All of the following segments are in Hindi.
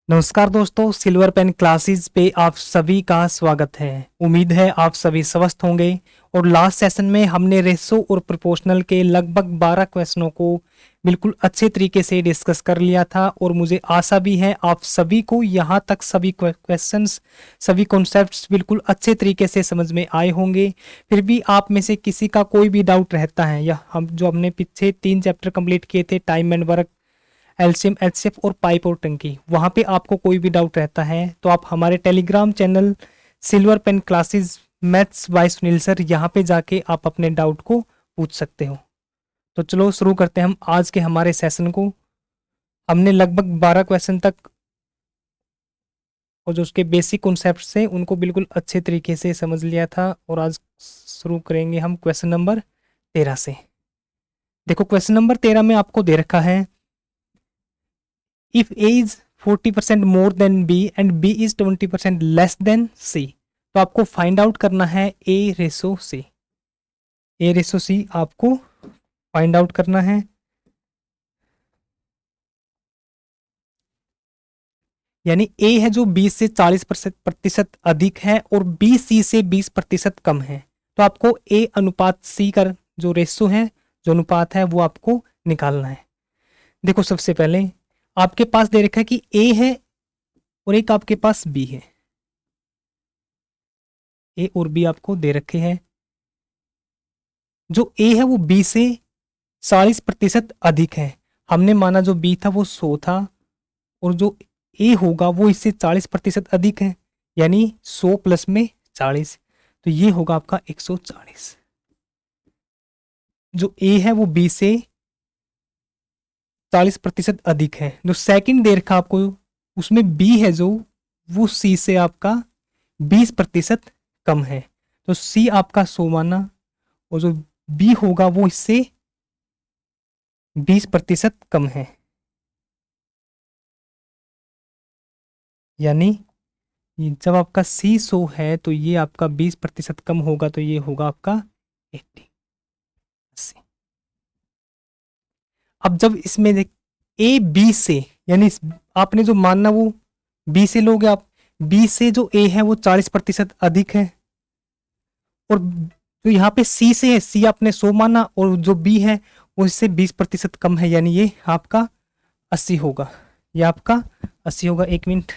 नमस्कार दोस्तों, सिल्वर पेन क्लासेस पे आप सभी का स्वागत है। उम्मीद है आप सभी स्वस्थ होंगे। और लास्ट सेशन में हमने रेशो और प्रोपोर्शनल के लगभग 12 क्वेश्चनों को बिल्कुल अच्छे तरीके से डिस्कस कर लिया था और मुझे आशा भी है आप सभी को यहाँ तक सभी क्वेश्चंस, सभी कॉन्सेप्ट्स बिल्कुल अच्छे तरीके से समझ में आए होंगे। फिर भी आप में से किसी का कोई भी डाउट रहता है या हम जो हमने पीछे 3 चैप्टर कंप्लीट किए थे, time and work, LCM, HCF और पाइप और टंकी, वहां पे आपको कोई भी डाउट रहता है तो आप हमारे Telegram channel silver pen classes maths by Sunil sir, यहाँ पे जाके आप अपने डाउट को पूछ सकते हो। तो चलो शुरू करते हैं हम आज के हमारे सेशन को। हमने लगभग 12 क्वेश्चन तक और जो उसके बेसिक कॉन्सेप्ट्स हैं उनको बिल्कुल अच्छे तरीके से समझ लिया था और आज शुरू करेंगे हम क्वेश्चन नंबर 13 से। देखो, क्वेश्चन नंबर 13 में आपको दे रखा है, if a is 40% more than b and b is 20% less than c, तो आपको फाइंड आउट करना है A ratio C. A ratio c आपको फाइंड आउट करना है। यानी ए है जो बी से 40% अधिक है और बी सी से 20% कम है, तो आपको ए अनुपात सी का जो रेसो है, जो अनुपात है, वो आपको निकालना है। देखो, सबसे पहले आपके पास दे रखा है कि ए है और एक आपके पास बी है। ए और बी आपको दे रखे हैं। जो ए है वो बी से 40% अधिक है। हमने माना जो बी था वो 100 था और जो ए होगा वो इससे 40% अधिक है, यानी 100 प्लस में 40, तो ये होगा आपका 140। जो ए है वो बी से 40% अधिक है। जो सेकंड दे रखा आपको, उसमें बी है जो, वो सी से आपका 20% कम है, तो सी आपका 100 माना और जो बी होगा वो इससे 20% कम है। यानी जब आपका सी 100 है तो ये आपका 20% कम होगा, तो ये होगा आपका 80, 80। अब जब इसमें देख, ए बी से, यानी आपने जो मानना वो बी से लोगे आप। बी से जो ए है वो 40% अधिक है और जो यहाँ पे सी से है, सी आपने 100 माना और जो बी है वो इससे 20% कम है, यानी ये आपका 80 होगा। ये आपका 80 होगा। एक मिनट।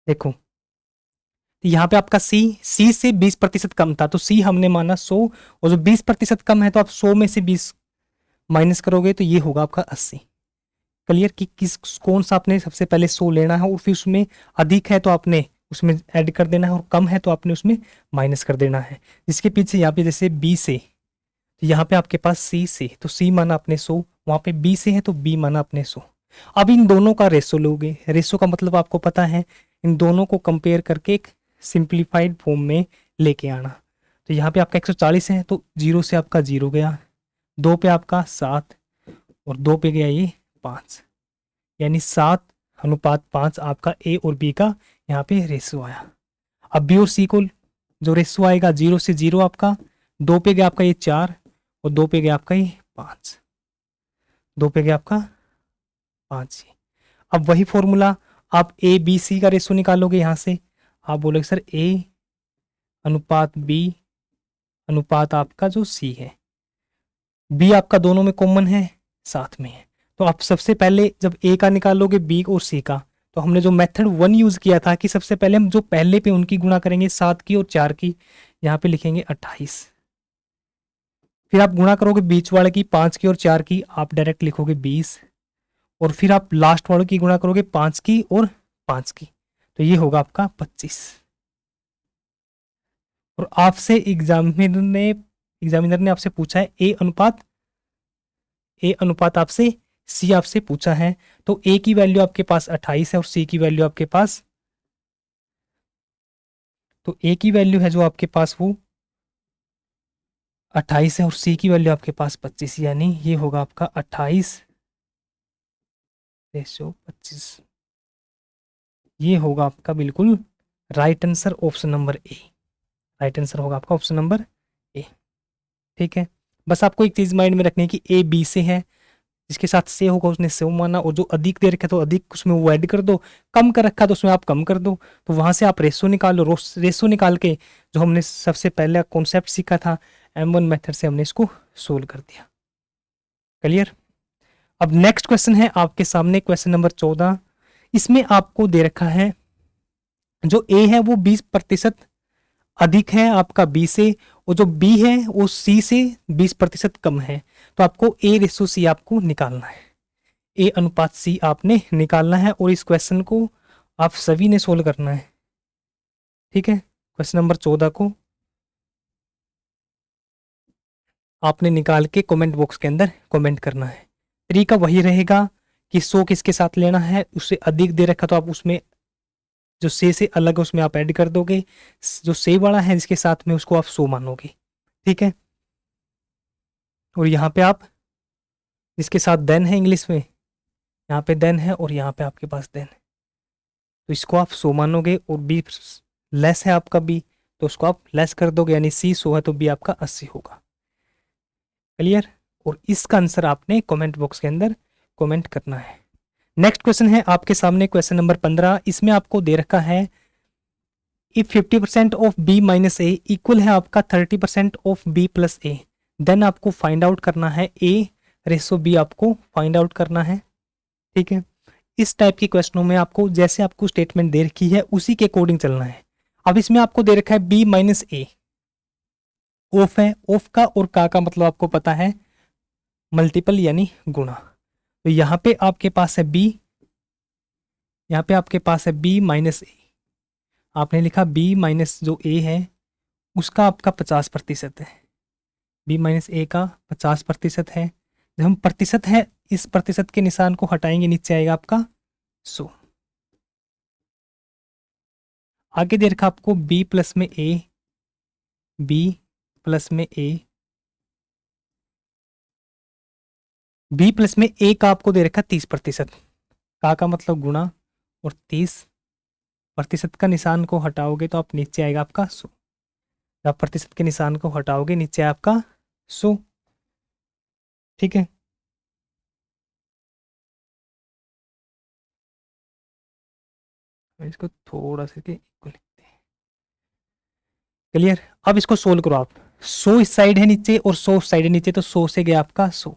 देखो, यहाँ पे आपका सी सी से 20% कम था, तो सी हमने माना 100 और जो 20% कम है तो आप 100 में से 20 माइनस करोगे तो ये होगा आपका 80। क्लियर कि किस कौन सा आपने सबसे पहले 100 लेना है और फिर उसमें अधिक है तो आपने उसमें ऐड कर देना है और कम है तो आपने उसमें माइनस कर देना है। जिसके पीछे यहाँ पे जैसे बी से, तो यहाँ पे आपके पास सी से, तो सी माना आपने 100, वहाँ पे बी से है तो बी माना आपने 100। अब इन दोनों का रेशो लोगे। रेशो का मतलब आपको पता है, इन दोनों को कंपेयर करके एक सिंप्लीफाइड फॉर्म में लेके आना। तो यहाँ पे आपका 140 है तो जीरो से आपका जीरो गया, दो पे आपका 7 और दो पे गया ये 5, यानी 7:5 आपका ए और बी का यहाँ पे रेशो आया। अब बी और सी को जो रेशो आएगा, जीरो से जीरो आपका, दो पे गया आपका ये 4 और दो पे गया आपका ये 5, दो पे गया आपका 5। अब वही फॉर्मूला आप ए बी सी का रेशो निकालोगे। यहाँ से आप बोलोगे सर ए अनुपात बी अनुपात आपका जो सी है, बी आपका दोनों में कॉमन है, साथ में है, तो आप सबसे पहले जब ए का निकालोगे बी और सी का, तो हमने जो मेथड 1 यूज किया था कि सबसे पहले हम जो पहले पे उनकी गुणा करेंगे 7 की और 4 की, यहाँ पे लिखेंगे 28। फिर आप गुणा करोगे बीच वाले की 5 की और 4 की, आप डायरेक्ट लिखोगे 20 और फिर आप लास्ट वाले की गुणा करोगे 5 की और 5 की, तो ये होगा आपका 25। और आपसे एग्जामिनर ने आपसे पूछा है ए अनुपात आपसे सी आपसे पूछा है, तो ए की वैल्यू आपके पास 28 है और सी की वैल्यू आपके पास, तो ए की वैल्यू है जो आपके पास वो 28 है और सी की वैल्यू आपके पास 25, यानी ये होगा आपका 28 रेशो 25, ये होगा आपका बिल्कुल right answer, option number A. Right answer होगा आपका ऑप्शन नंबर ए। ठीक है, बस आपको एक चीज माइंड में रखनी है कि ए बी से है, जिसके साथ से होगा उसने से माना, और जो अधिक दे रखा है तो अधिक उसमें वो ऐड कर दो, कम कर रखा है तो उसमें आप कम कर दो। तो वहां से आप रेशो निकाल लो, रेशो निकाल के जो हमने सबसे पहले कॉन्सेप्ट सीखा था M1 मेथड से, हमने इसको सोल्व कर दिया। क्लियर। अब नेक्स्ट क्वेश्चन है आपके सामने, क्वेश्चन नंबर 14। इसमें आपको दे रखा है जो ए है वो 20% अधिक है आपका बी से, और जो बी है वो सी से 20% कम है। तो आपको ए रेशो सी आपको निकालना है, ए अनुपात सी आपने निकालना है, और इस क्वेश्चन को आप सभी ने सोल्व करना है। ठीक है, क्वेश्चन नंबर 14 को आपने निकाल के कमेंट बॉक्स के अंदर कमेंट करना है। तरीका वही रहेगा कि 100 किसके साथ लेना है, उससे अधिक दे रखा तो आप उसमें जो से अलग है उसमें आप ऐड कर दोगे, जो से वाला है जिसके साथ में उसको आप 100 मानोगे। ठीक है, और यहाँ पे आप जिसके साथ देन है इंग्लिश में, यहाँ पे देन है और यहाँ पे आपके पास देन है, तो इसको आप 100 मानोगे, और बी लेस है आपका बी तो उसको आप लेस कर दोगे, यानी सी 100 है तो बी आपका 80 होगा। क्लियर। और इसका आंसर आपने कमेंट बॉक्स के अंदर कमेंट करना है। नेक्स्ट क्वेश्चन है आपके सामने, क्वेश्चन नंबर 15। इसमें आपको दे रखा है if 50% of B minus A equal है आपका 30% of B plus A, then आपको फाइंड आउट करना है ए रेसो बी, आपको फाइंड आउट करना है। ठीक है, इस टाइप के क्वेश्चनों में आपको जैसे आपको स्टेटमेंट दे रखी है उसी के अकॉर्डिंग चलना है। अब इसमें आपको दे रखा है बी माइनस ए, ऑफ है, ऑफ का और का मतलब आपको पता है मल्टीपल यानी गुणा। तो यहाँ पे आपके पास है बी, यहाँ पे आपके पास है बी माइनस ए, आपने लिखा बी माइनस जो ए है उसका आपका 50% है, बी माइनस ए का 50% है। जब हम प्रतिशत है इस प्रतिशत के निशान को हटाएंगे नीचे आएगा आपका 100। आगे दे रखा आपको बी प्लस में ए, बी प्लस में ए, बी प्लस में ए का आपको दे रखा 30%, का मतलब गुणा, और 30% का निशान को हटाओगे तो आप नीचे आएगा आपका 100। जब आप प्रतिशत के निशान को हटाओगे नीचे आपका 100। ठीक है, इसको थोड़ा सा इक्वल लिखते हैं। क्लियर। अब इसको सोल्व करो आप, 100 इस साइड है नीचे और 100 उस साइड है नीचे, तो 100 से गया आपका 100,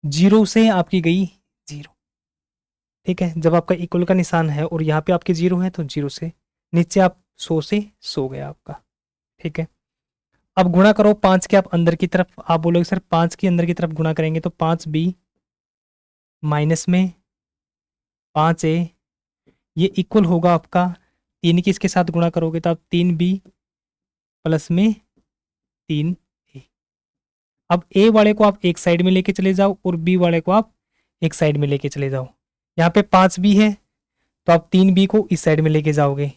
0 से आपकी गई 0। ठीक है, जब आपका इक्वल का निशान है और यहाँ पे आपके 0 है तो 0 से नीचे आप 100 से 100 गया आपका। ठीक है, अब गुणा करो 5 के आप अंदर की तरफ, आप बोलोगे सर 5 की अंदर की तरफ गुणा करेंगे तो 5 बी माइनस में 5 ए, ये इक्वल होगा आपका 3 की इसके साथ गुणा करोगे तो आप 3 बी प्लस में 3 ए। अब ए वाले को आप एक साइड में लेके चले जाओ और बी वाले को आप एक साइड में लेके चले जाओ। यहाँ पे 5 बी है तो आप 3 बी को इस साइड में लेके जाओगे,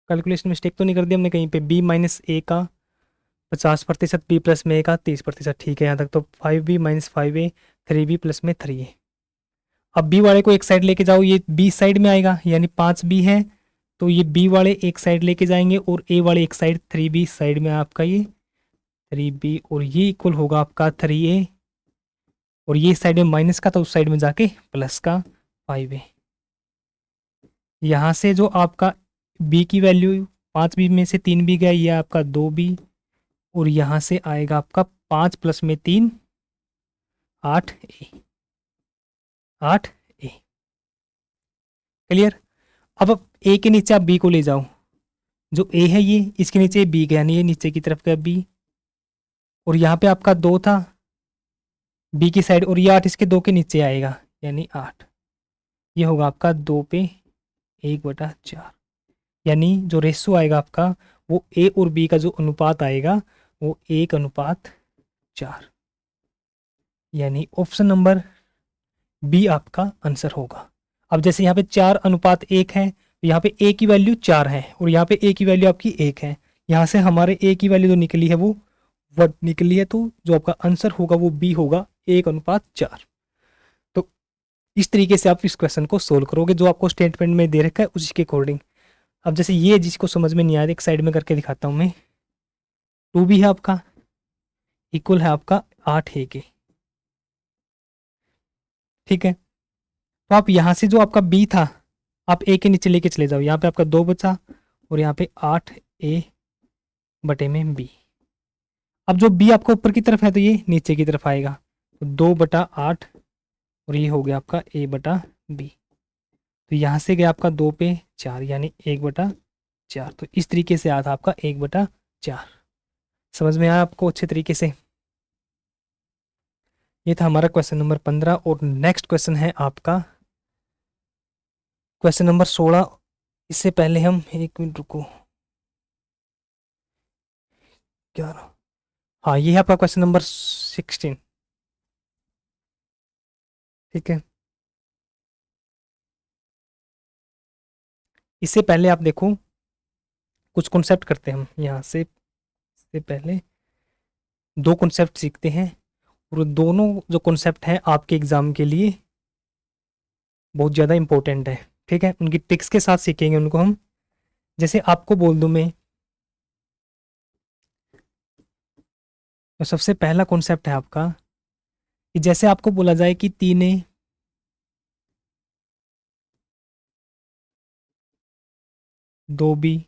कैलकुलेशन मिस्टेक तो नहीं कर दी हमने कहीं पे। बी माइनस ए का 50%, बी प्लस में ए का 30%। ठीक है, यहाँ तक तो 5b minus 5a, 3b plus में 3a। अब बी वाले को एक साइड लेके जाओ, ये बी साइड में आएगा, यानी 5b है तो ये बी वाले एक साइड लेके जाएंगे और ए वाले एक साइड, 3b साइड में आपका ये 3b, और ये इक्वल होगा आपका 3a, और ये साइड में माइनस का तो उस साइड में जाके प्लस का 5a। यहाँ से जो आपका b की वैल्यू 5b में से 3b गया, ये आपका 2b, और यहाँ से आएगा आपका 5 प्लस में 3 8a, 8a। क्लियर। अब a के नीचे आप b को ले जाओ, जो a है ये इसके नीचे b गया, यानी ये नीचे की तरफ गया b, और यहाँ पे आपका 2 था b की साइड, और ये 8 इसके 2 के नीचे आएगा यानी 8। ये होगा आपका 2 पे 1/4, यानी जो रेशो आएगा आपका वो a और b का जो अनुपात आएगा वो 1/4, यानी ऑप्शन नंबर बी आपका आंसर होगा। अब जैसे यहाँ पे 4:1 है तो यहाँ पे a की वैल्यू 4 है और यहाँ पे a की वैल्यू आपकी 1 है, यहाँ से हमारे a की वैल्यू जो निकली है वो वर्ड निकली है, तो जो आपका आंसर होगा वो बी होगा 1:4। तो इस तरीके से आप इस क्वेश्चन को सोल्व करोगे जो आपको स्टेटमेंट में दे रखा है उसी के अकॉर्डिंग। अब जैसे ये जिसको समझ में नहीं आया, एक साइड में करके दिखाता हूँ मैं। 2b है आपका, इक्वल है आपका 8a के, ठीक है। तो आप यहाँ से जो आपका b था, आप a के नीचे लेके चले जाओ, यहाँ पे आपका 2 बचा और यहाँ पे 8a बटे में b। अब जो b आपका ऊपर की तरफ है तो ये नीचे की तरफ आएगा, तो 2/8 और ये हो गया आपका a/b। तो यहाँ से गया आपका 2 पे 4 यानी 1/4। तो इस तरीके से आया था आपका 1/4। समझ में आया आपको अच्छे तरीके से? ये था हमारा क्वेश्चन नंबर 15। और नेक्स्ट क्वेश्चन है आपका क्वेश्चन नंबर 16। इससे पहले हम 1 मिनट रुको, 11, हाँ ये है आपका क्वेश्चन नंबर 16, ठीक है। इससे पहले आप देखो कुछ कॉन्सेप्ट करते हैं हम यहाँ से पहले 2 कॉन्सेप्ट सीखते हैं, और दोनों जो कॉन्सेप्ट हैं आपके एग्जाम के लिए बहुत ज़्यादा इंपॉर्टेंट है, ठीक है। उनकी ट्रिक्स के साथ सीखेंगे उनको हम। जैसे आपको बोल दूं मैं, तो सबसे पहला कॉन्सेप्ट है आपका कि जैसे आपको बोला जाए कि 3a 2b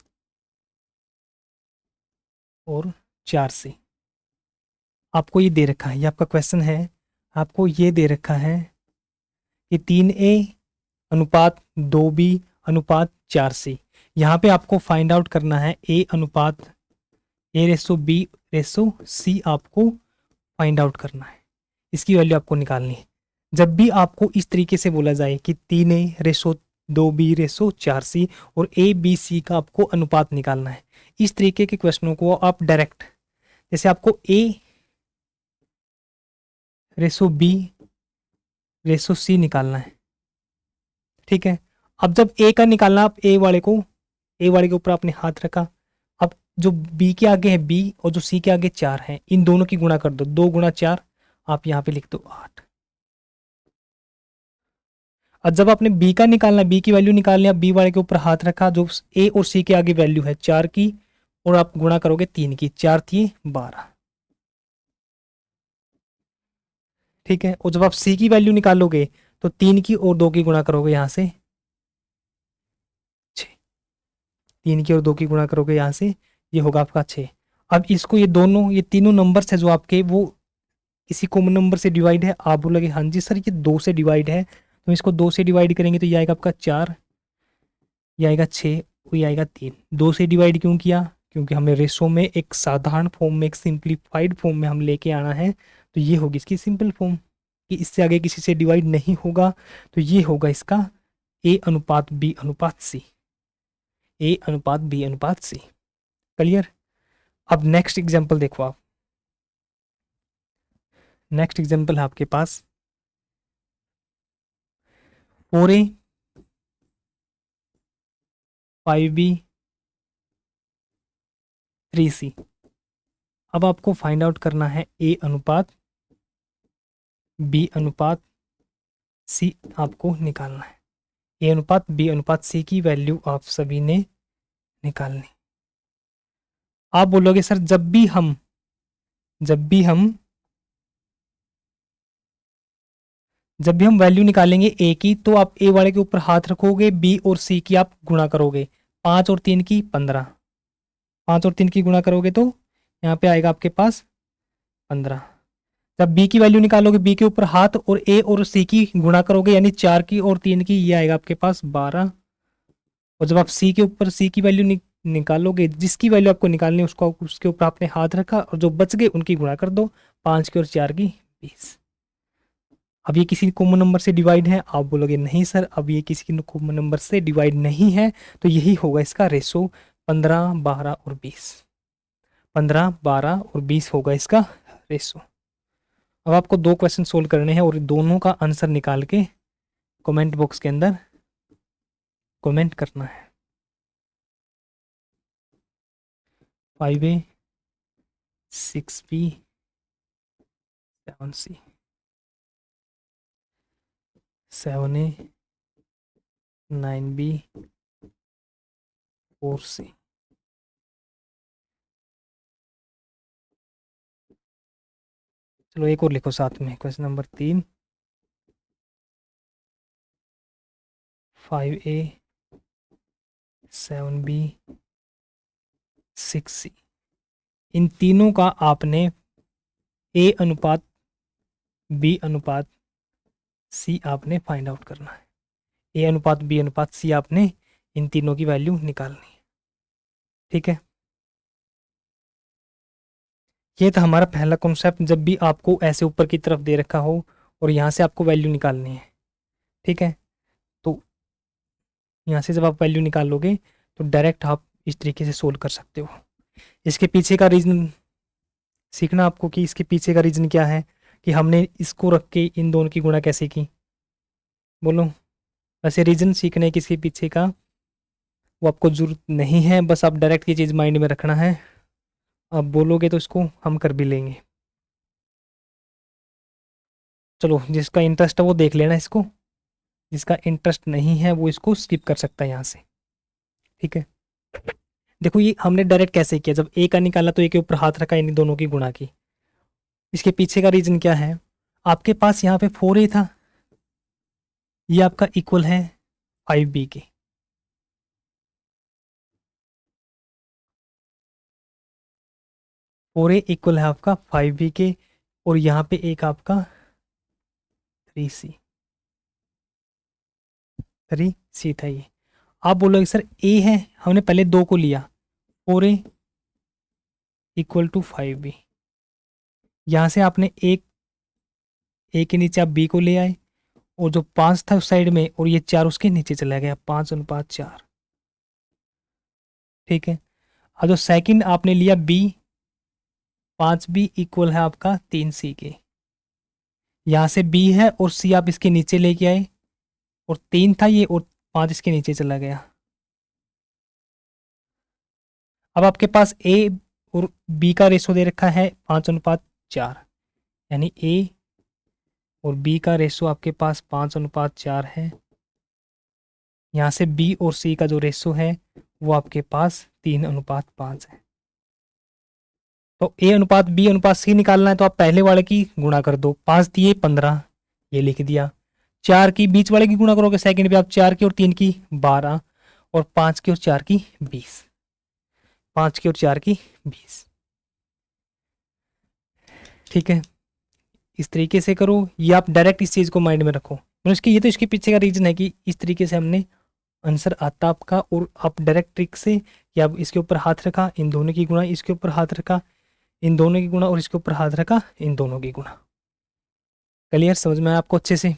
और 4c, आपको ये दे रखा है, ये आपका क्वेश्चन है, आपको ये दे रखा है कि 3a अनुपात 2b अनुपात 4c। यहाँ पे आपको फाइंड आउट करना है a अनुपात a/b/c, आपको फाइंड आउट करना है, इसकी वैल्यू आपको निकालनी है। जब भी आपको इस तरीके से बोला जाए कि 3a/2b/4c और ए बी सी का आपको अनुपात निकालना है, इस तरीके के क्वेश्चनों को आप डायरेक्ट, जैसे आपको a/b/c निकालना है, ठीक है। अब जब ए का निकालना, आप ए वाले के ऊपर आपने हाथ रखा, अब जो बी के आगे है बी और जो सी के आगे 4 है, इन दोनों की गुणा कर दो, 2 × 4, आप यहाँ पे लिख दो 8। और जब आपने बी का निकालना, बी की वैल्यू निकालनी, आप बी वाले के ऊपर हाथ रखा, जो ए और सी के आगे वैल्यू है 4 की, और आप गुणा करोगे 3 की, 4 थी 12, ठीक है। और जब आप सी की वैल्यू निकालोगे तो 3 की और 2 की गुणा करोगे यहाँ से 6, 3 की और 2 की गुणा करोगे यहाँ से, ये होगा आपका 6। अब इसको ये तीनों नंबर्स है जो आपके, वो किसी कॉमन नंबर से डिवाइड है। आप बोलोगे हाँ जी सर ये 2 से डिवाइड है, तो इसको 2 से डिवाइड करेंगे तो ये आएगा आपका 4, ये आएगा 6, ये आएगा 3। 2 से डिवाइड क्यों किया? क्योंकि हमें रेशो में एक साधारण फॉर्म में, एक सिंप्लीफाइड फॉर्म में हम लेके आना है, तो ये होगी इसकी सिंपल फॉर्म कि इससे आगे किसी से डिवाइड नहीं होगा, तो ये होगा इसका a/b/c, a/b/c। क्लियर? अब नेक्स्ट एग्जांपल देखो आप। नेक्स्ट एग्जांपल है आपके पास 4a 5b 3c। अब आपको फाइंड आउट करना है a/b/c, आपको निकालना है a/b/c की वैल्यू आप सभी ने निकालनी। आप बोलोगे सर जब भी हम वैल्यू निकालेंगे ए की, तो आप ए वाले के ऊपर हाथ रखोगे, बी और सी की आप गुणा करोगे, 5 और 3 की 15, 5 और 3 की गुणा करोगे तो यहाँ पे आएगा आपके पास 15। जब बी की वैल्यू निकालोगे, बी के ऊपर हाथ और ए और सी की गुणा करोगे, यानी 4 की और 3 की, ये आएगा आपके पास 12। और जब आप सी के ऊपर सी की वैल्यू निकालोगे, जिसकी वैल्यू आपको निकालनी है उसको उसके ऊपर आपने हाथ रखा, और जो बच गए उनकी गुणा कर दो, 5 की और 4 की 20। अब ये किसी कॉमन नंबर से डिवाइड है? आप बोलोगे नहीं सर, अब ये किसी कॉमन नंबर से डिवाइड नहीं है, तो यही होगा इसका रेशो 15, 12 और 20। 15, 12 और 20 होगा इसका रेशो। अब आपको 2 क्वेश्चन सोल्व करने हैं और दोनों का आंसर निकाल के कमेंट बॉक्स के अंदर कमेंट करना है। 5a 6B 7C 7A 9B 4C। चलो एक और लिखो साथ में, question number 3 5A 7B 6C। इन तीनों का आपने A अनुपात B अनुपात C आपने फाइंड आउट करना है। A अनुपात B अनुपात C आपने इन तीनों की वैल्यू निकालनी है। ठीक है, ये था हमारा पहला कॉन्सेप्ट। जब भी आपको ऐसे ऊपर की तरफ दे रखा हो और यहाँ से आपको वैल्यू निकालनी है, ठीक है, तो यहाँ से जब आप वैल्यू निकालोगे तो डायरेक्ट आप इस तरीके से सोल्व कर सकते हो। इसके पीछे का रीज़न सीखना आपको कि इसके पीछे का रीज़न क्या है, कि हमने इसको रख के इन दोनों की गुणा कैसे की। बोलो, वैसे रीज़न सीखने के इसके पीछे का वो आपको ज़रूरत नहीं है, बस आप डायरेक्ट ये चीज़ माइंड में रखना है। आप बोलोगे तो इसको हम कर भी लेंगे। चलो, जिसका इंटरेस्ट है वो देख लेना इसको, जिसका इंटरेस्ट नहीं है वो इसको स्किप कर सकता है यहाँ से। ठीक है, देखो ये हमने डायरेक्ट कैसे किया, जब ए का निकाला तो ए के ऊपर हाथ रखा, इन दोनों की गुणा की। इसके पीछे का रीजन क्या है, आपके पास यहाँ पे 4A था, ये आपका इक्वल है 5B के। फोर ए इक्वल है आपका 5B के, और यहाँ पे एक आपका 3C था ये। आप बोलोगे सर ए है, हमने पहले 2 को लिया, 4A इक्वल टू 5B। यहाँ से आपने एक ए के नीचे आप बी को ले आए, और जो 5 था उस साइड में और ये 4 उसके नीचे चला गया, 5:4। ठीक है, अब जो सेकंड आपने लिया बी, 5B इक्वल है आपका 3C के। यहाँ से बी है और सी आप इसके नीचे लेके आए, और 3 था ये और 5 इसके नीचे चला गया। अब आपके पास ए और बी का रेशो दे रखा है 5:4, यानी ए और बी का रेशो आपके पास 5:4 है। यहाँ से बी और सी का जो रेशो है वो आपके पास 3:5 है। तो ए अनुपात बी अनुपात सी निकालना है तो आप पहले वाले की गुणा कर दो, 5 दिए 15, ये लिख दिया। 4 की बीच वाले की गुणा करोगे सेकंड पे आप, 4 की और 3 की 12, और 5 की और 4 की 20, 5 की और 4 की 20। ठीक है, इस तरीके से करो, ये आप डायरेक्ट इस चीज़ को माइंड में रखो। मतलब इसके ये तो इसके पीछे का रीजन है कि इस तरीके से हमने आंसर आता आपका, और आप डायरेक्ट ट्रिक से, या इसके ऊपर हाथ रखा इन दोनों की गुणा, इसके ऊपर हाथ रखा इन दोनों की गुणा, और इसके ऊपर हाथ रखा इन दोनों की गुणा। क्लियर, समझ में आया आपको अच्छे से?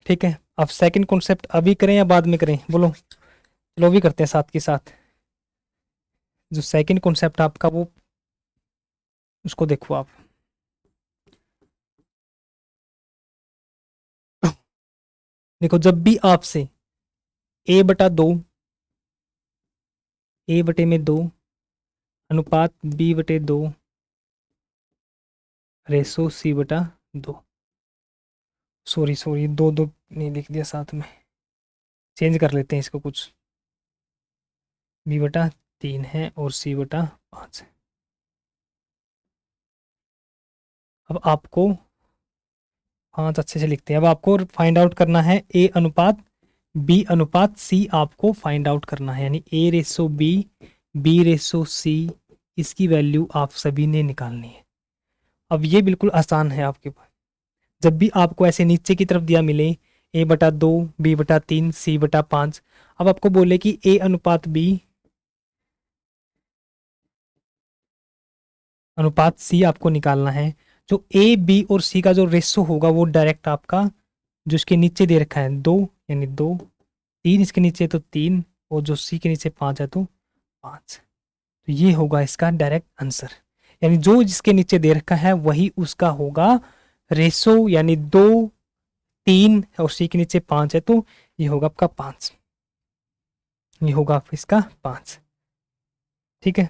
ठीक है, अब सेकंड कॉन्सेप्ट अभी करें या बाद में करें, बोलो। चलो भी करते हैं साथ के साथ। जो सेकंड कॉन्सेप्ट आपका वो, उसको देखो आप। देखो, जब भी आपसे a/2, a/2 अनुपात b/2 Resso c/2, sorry sorry, 2 नहीं लिख दिया साथ में, चेंज कर लेते हैं इसको कुछ, b/3 है और c/5 है। अब आपको 5 अच्छे से लिखते हैं। अब आपको फाइंड आउट करना है a अनुपात b अनुपात c, आपको फाइंड आउट करना है, यानी a/b b/c, इसकी वैल्यू आप सभी ने निकालनी है। अब ये बिल्कुल आसान है आपके पास। जब भी आपको ऐसे नीचे की तरफ दिया मिले a/2 b/3 c/5, अब आपको बोले कि a अनुपात b अनुपात c आपको निकालना है। जो a b और c का जो रेशो होगा वो डायरेक्ट आपका जो इसके नीचे दे रखा है 2, यानी 2, 3 इसके नीचे तो 3, और जो c के नीचे 5 है तो 5। तो ये होगा इसका डायरेक्ट आंसर, यानी जो जिसके नीचे दे रखा है वही उसका होगा रेशो, यानी 2, 3 और c के नीचे 5 है तो ये होगा आपका 5, ये होगा इसका 5। ठीक है।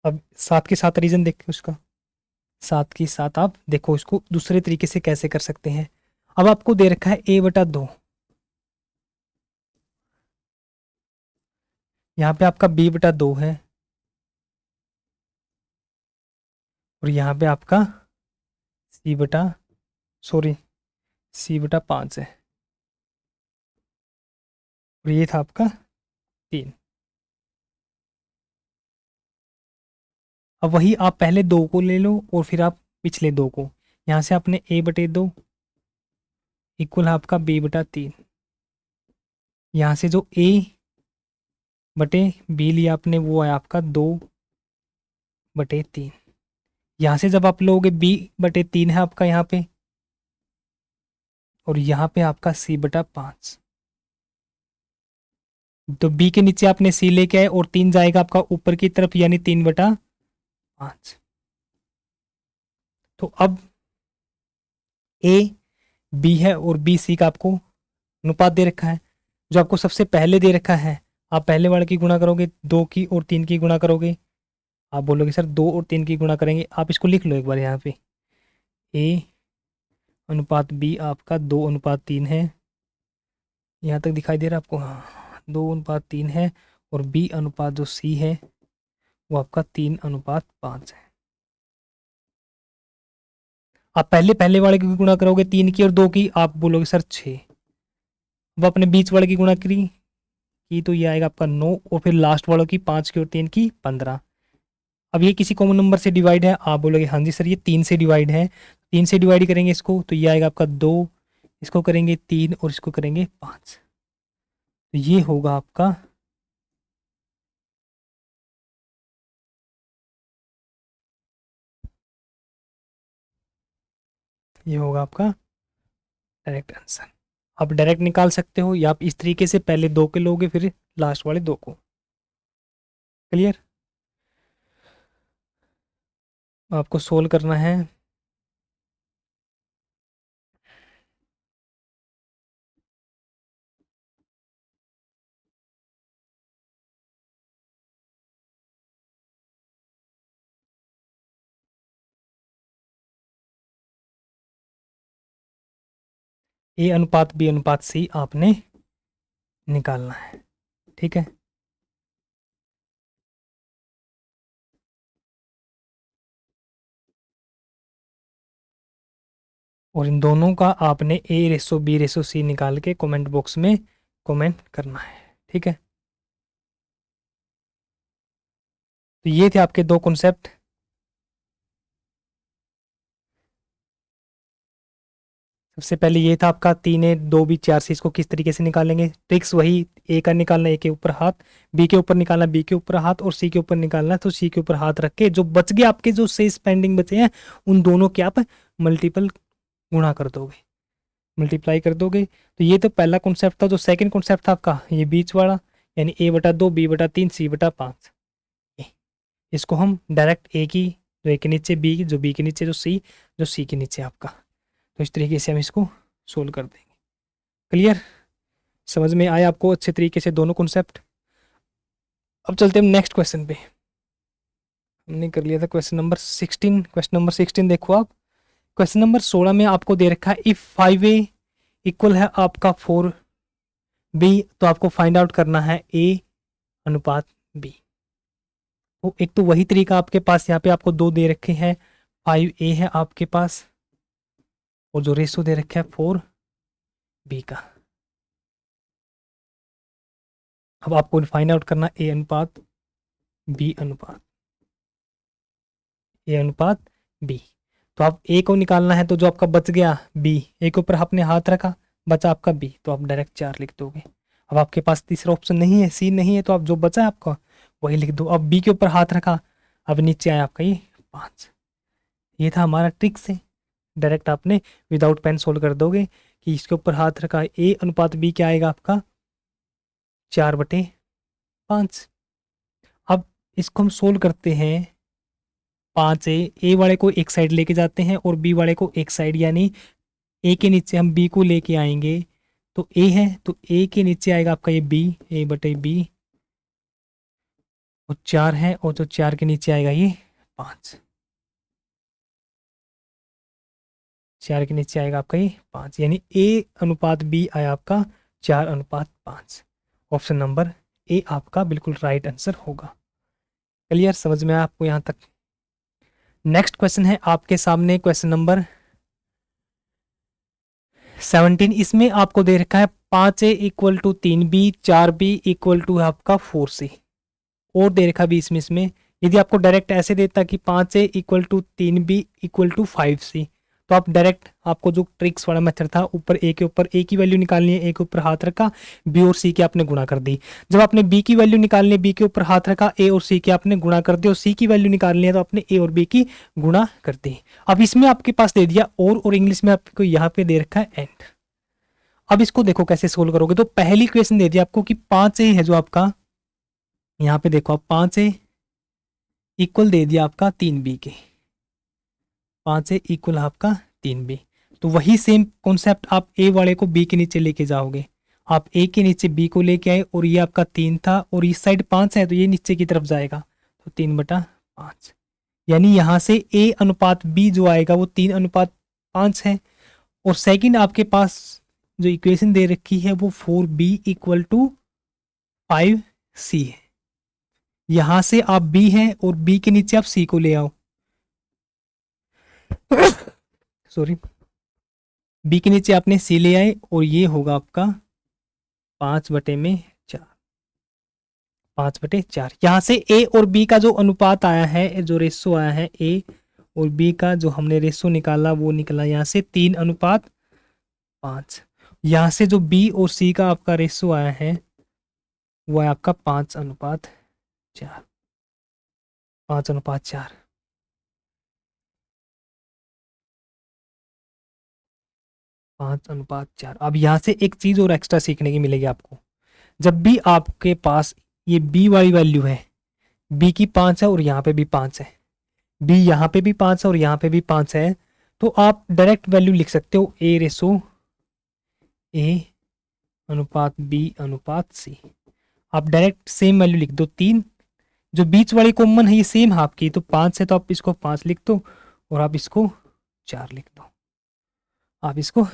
अब साथ के साथ रीजन देख के उसका, साथ के साथ आप देखो इसको दूसरे तरीके से कैसे कर सकते हैं। अब आपको दे रखा है a/2, यहाँ पे आपका b/2 है, और यहाँ पे आपका सी बटा सॉरी c/5 है, और ये था आपका 3। अब वही आप पहले 2 को ले लो और फिर आप पिछले 2 को, यहाँ से आपने a/2 इक्वल है आपका b/3, यहाँ से जो a/b लिया आपने वो है आपका 2/3। यहाँ से जब आप लोगे b/3 है आपका यहाँ पे, और यहाँ पे आपका c/5, तो b के नीचे आपने c लेके आए और 3 जाएगा आपका ऊपर की तरफ, यानी 3/5। तो अब a b है और b c का आपको अनुपात दे रखा है। जो आपको सबसे पहले दे रखा है, आप पहले वाले की गुणा करोगे 2 की और 3 की गुणा करोगे, आप बोलोगे सर 2 और 3 की गुणा करेंगे, आप इसको लिख लो एक बार यहाँ पे, a/b आपका 2/3 है, यहाँ तक दिखाई दे रहा है आपको, हाँ 2/3 है, और b अनुपात जो c है वो आपका 3/5 है। आप पहले पहले वाले की गुणा करोगे 3 की और 2 की, आप बोलोगे सर 6। अब अपने बीच वाले की गुणा की तो ये आएगा आपका 9, और फिर लास्ट वालों की 5 की और 3 की 15। अब ये किसी कॉमन नंबर से डिवाइड है, आप बोलोगे हाँ जी सर ये 3 से डिवाइड है, 3 से डिवाइड करेंगे इसको तो ये आएगा आपका 2, इसको करेंगे 3 और इसको करेंगे 5, तो ये होगा आपका ये होगा आपका डायरेक्ट आंसर। आप डायरेक्ट निकाल सकते हो, या आप इस तरीके से पहले 2 के लोगे फिर लास्ट वाले 2 को। क्लियर? आपको सोल्व करना है। a/b/c आपने निकालना है, ठीक है। और इन दोनों का आपने a/b/c निकाल के कमेंट बॉक्स में कमेंट करना है, ठीक है। तो ये थे आपके 2 कॉन्सेप्ट। सबसे पहले ये था आपका 3a 2b 4 से इसको किस तरीके से निकालेंगे, ट्रिक्स वही, ए का निकालना ए के ऊपर हाथ, बी के ऊपर निकालना बी के ऊपर हाथ, और सी के ऊपर निकालना है तो सी के ऊपर हाथ रख के जो बच गए आपके जो शेष पेंडिंग बचे हैं उन दोनों के आप मल्टीपल गुणा कर दोगे, मल्टीप्लाई कर दोगे। तो ये तो पहला कॉन्सेप्ट था। जो सेकंड कॉन्सेप्ट था आपका ये बीच वाला, यानी a/2 b/3 c/5, इसको हम डायरेक्ट ए की जो ए के नीचे बी, जो बी के नीचे जो सी, जो सी के नीचे आपका, तो इस तरीके से हम इसको सोल्व कर देंगे। क्लियर? समझ में आया आपको अच्छे तरीके से दोनों कॉन्सेप्ट? अब चलते हैं नेक्स्ट क्वेश्चन पे। हमने कर लिया था क्वेश्चन नंबर 16। क्वेश्चन नंबर 16 देखो आप। क्वेश्चन नंबर 16 में आपको दे रखा है इफ 5a इक्वल है आपका 4b, तो आपको फाइंड आउट करना है a/b। तो एक तो वही तरीका आपके पास, यहाँ पे आपको 2 दे रखे हैं, 5a है आपके पास, और जो रेशो दे रखा है 4b का। अब आपको फाइंड आउट करना a/b/, a/b। तो आप a को निकालना है, तो जो आपका बच गया b, a के ऊपर आपने हाथ रखा, बचा आपका b, तो आप डायरेक्ट 4 लिख दोगे। अब आपके पास तीसरा ऑप्शन नहीं है, c नहीं है, तो आप जो बचा है आपका वही लिख दो। अब b के ऊपर हाथ रखा, अब नीचे आया आपका ये 5। ये था हमारा ट्रिक से, डायरेक्ट आपने विदाउट पेन सोल्व कर दोगे कि इसके ऊपर हाथ रखा, a/b क्या आएगा आपका 4/5। अब इसको हम सोल्व करते हैं। 5a वाले को एक साइड लेके जाते हैं और b वाले को एक साइड, यानी a के नीचे हम b को लेके आएंगे तो ए है, तो ए के नीचे आएगा आपका ये बी, ए बटे बी, और 4 है, और जो 4 के नीचे आएगा ये 5, 4 के नीचे आएगा आपका ये 5, यानी ए अनुपात बी आया आपका 4:5। ऑप्शन नंबर ए आपका बिल्कुल राइट आंसर होगा। क्लियर, समझ में आया आपको यहाँ तक? नेक्स्ट क्वेश्चन है आपके सामने, क्वेश्चन नंबर 17। इसमें आपको दे रखा है 5A equal to 3B, 4B equal to आपका 4C, और दे रखा भी इसमें यदि आपको डायरेक्ट ऐसे देता कि 5A equal to 3B equal to 5C, तो आप डायरेक्ट, आपको जो ट्रिक्स वाला मेथड था, ऊपर ए के ऊपर ए की वैल्यू निकालनी है, ए के ऊपर हाथ रखा, बी और सी की आपने गुणा कर दी। जब आपने बी की वैल्यू निकालनी है, बी के ऊपर हाथ रखा, ए और सी की आपने गुणा कर दी, और सी की वैल्यू निकालनी है तो आपने ए और बी की गुणा कर दी। अब इसमें आपके पास दे दिया और इंग्लिश में आपको यहाँ पे दे रखा है एंड। अब इसको देखो कैसे सोल्व करोगे। तो पहली क्वेश्चन दे दिया आपको कि 5A है जो आपका, यहाँ पे देखो आप 5A इक्वल दे दिया आपका 3B के, 5A इक्वल आपका 3B। तो वही सेम कॉन्सेप्ट आप ए वाले को बी के नीचे लेके जाओगे। आप ए के नीचे बी को लेके आए, और ये आपका 3 था, और इस साइड 5 है, तो ये नीचे की तरफ जाएगा, तो 3/5, यानी यहाँ से ए अनुपात बी जो आएगा वो 3:5 है। और सेकंड आपके पास जो इक्वेशन दे रखी है वो 4B इक्वल टू 5C है। यहां से आप B है, और B के नीचे आप C को ले आओ, सॉरी, B के नीचे आपने C ले आए, और ये होगा आपका 5/4, 5/4। यहाँ से A और B का जो अनुपात आया है, जो रेशो आया है, A और B का जो हमने रेशो निकाला वो निकला यहाँ से 3:5। यहाँ से जो B और C का आपका रेशो आया है वो है आपका 5:4, 5:4। अब यहाँ से एक चीज और एक्स्ट्रा सीखने की मिलेगी आपको। जब भी आपके पास ये बी वाली वैल्यू है, बी की 5 है और यहाँ पे भी 5 है, बी यहाँ पे भी 5 है और यहाँ पे भी 5 है, तो आप डायरेक्ट वैल्यू लिख सकते हो ए रेसो ए अनुपात बी अनुपात सी। आप डायरेक्ट सेम वैल्यू लिख दो। 3 जो बीच वाली कॉमन है ये सेम हाफ की, तो 5 है तो आप इसको 5 लिख दो, और आप इसको 4 लिख दो, आप इसको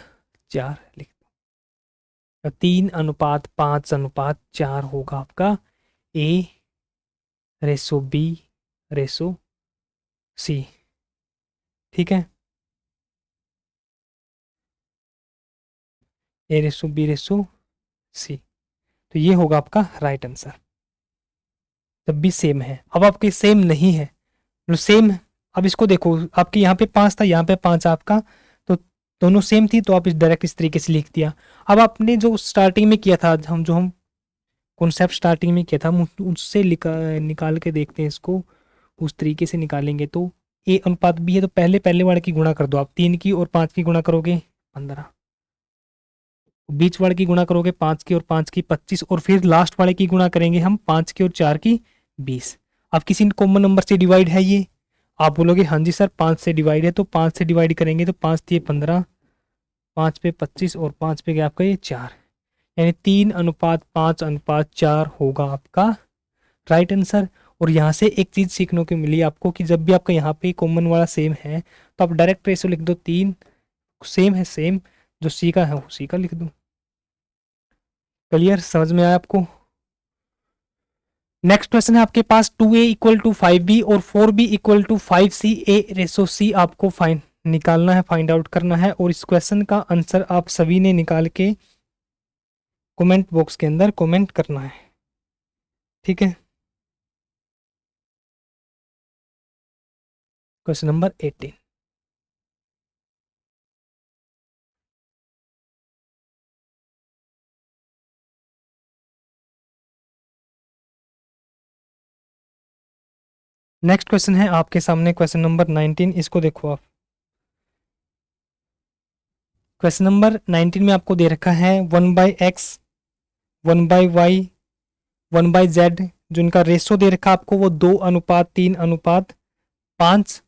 4 लिख दो। 3:5:4 होगा आपका ए रेसो बी रेसो सी। ठीक है, ए रेसो बी रेसो सी, तो ये होगा आपका राइट आंसर। जब भी सेम है, अब आपके सेम नहीं है, जो सेम, अब इसको देखो, आपके यहाँ पे 5 था, यहाँ पे 5 आपका, तो दोनों सेम थी, तो आप इस डायरेक्ट इस तरीके से लिख दिया। अब आपने जो स्टार्टिंग में किया था, हम कॉन्सेप्ट स्टार्टिंग में किया था, हम उससे निकाल के देखते हैं इसको, उस तरीके से निकालेंगे। तो ए अनुपात बी है, तो पहले पहले वाले की गुणा कर दो आप, 3 की और 5 की गुणा करोगे 15, बीच वाले की गुणा करोगे 5 की और 5 की 25, और फिर लास्ट वाले की गुणा करेंगे हम 5 की और 4 की 20। अब किसी कॉमन नंबर से डिवाइड है ये, आप बोलोगे हाँ जी सर 5 से डिवाइड है, तो 5 से डिवाइड करेंगे तो 5 दिए 15, 5 पे 25 और 5 पे गया आपका ये 4, यानी 3:5:4 होगा आपका राइट आंसर। और यहाँ से एक चीज़ सीखने को मिली आपको कि जब भी आपका यहाँ पे कॉमन वाला सेम है तो आप डायरेक्ट रेशो लिख दो, 3 सेम है सेम, जो सी का है वो सी का लिख दो। क्लियर, समझ में आया आपको? नेक्स्ट क्वेश्चन है आपके पास 2A इक्वल टू 5B और 4B equal to 5C, a ratio c आपको फाइंड निकालना है, फाइंड आउट करना है। और इस क्वेश्चन का आंसर आप सभी ने निकाल के कमेंट बॉक्स के अंदर कमेंट करना है, ठीक है। क्वेश्चन नंबर 18, नेक्स्ट क्वेश्चन है आपके सामने क्वेश्चन नंबर 19। इसको देखो आप, क्वेश्चन नंबर 19 में आपको दे रखा है 1/x 1/y 1/z, जो इनका रेशो दे रखा आपको वो 2:3:5,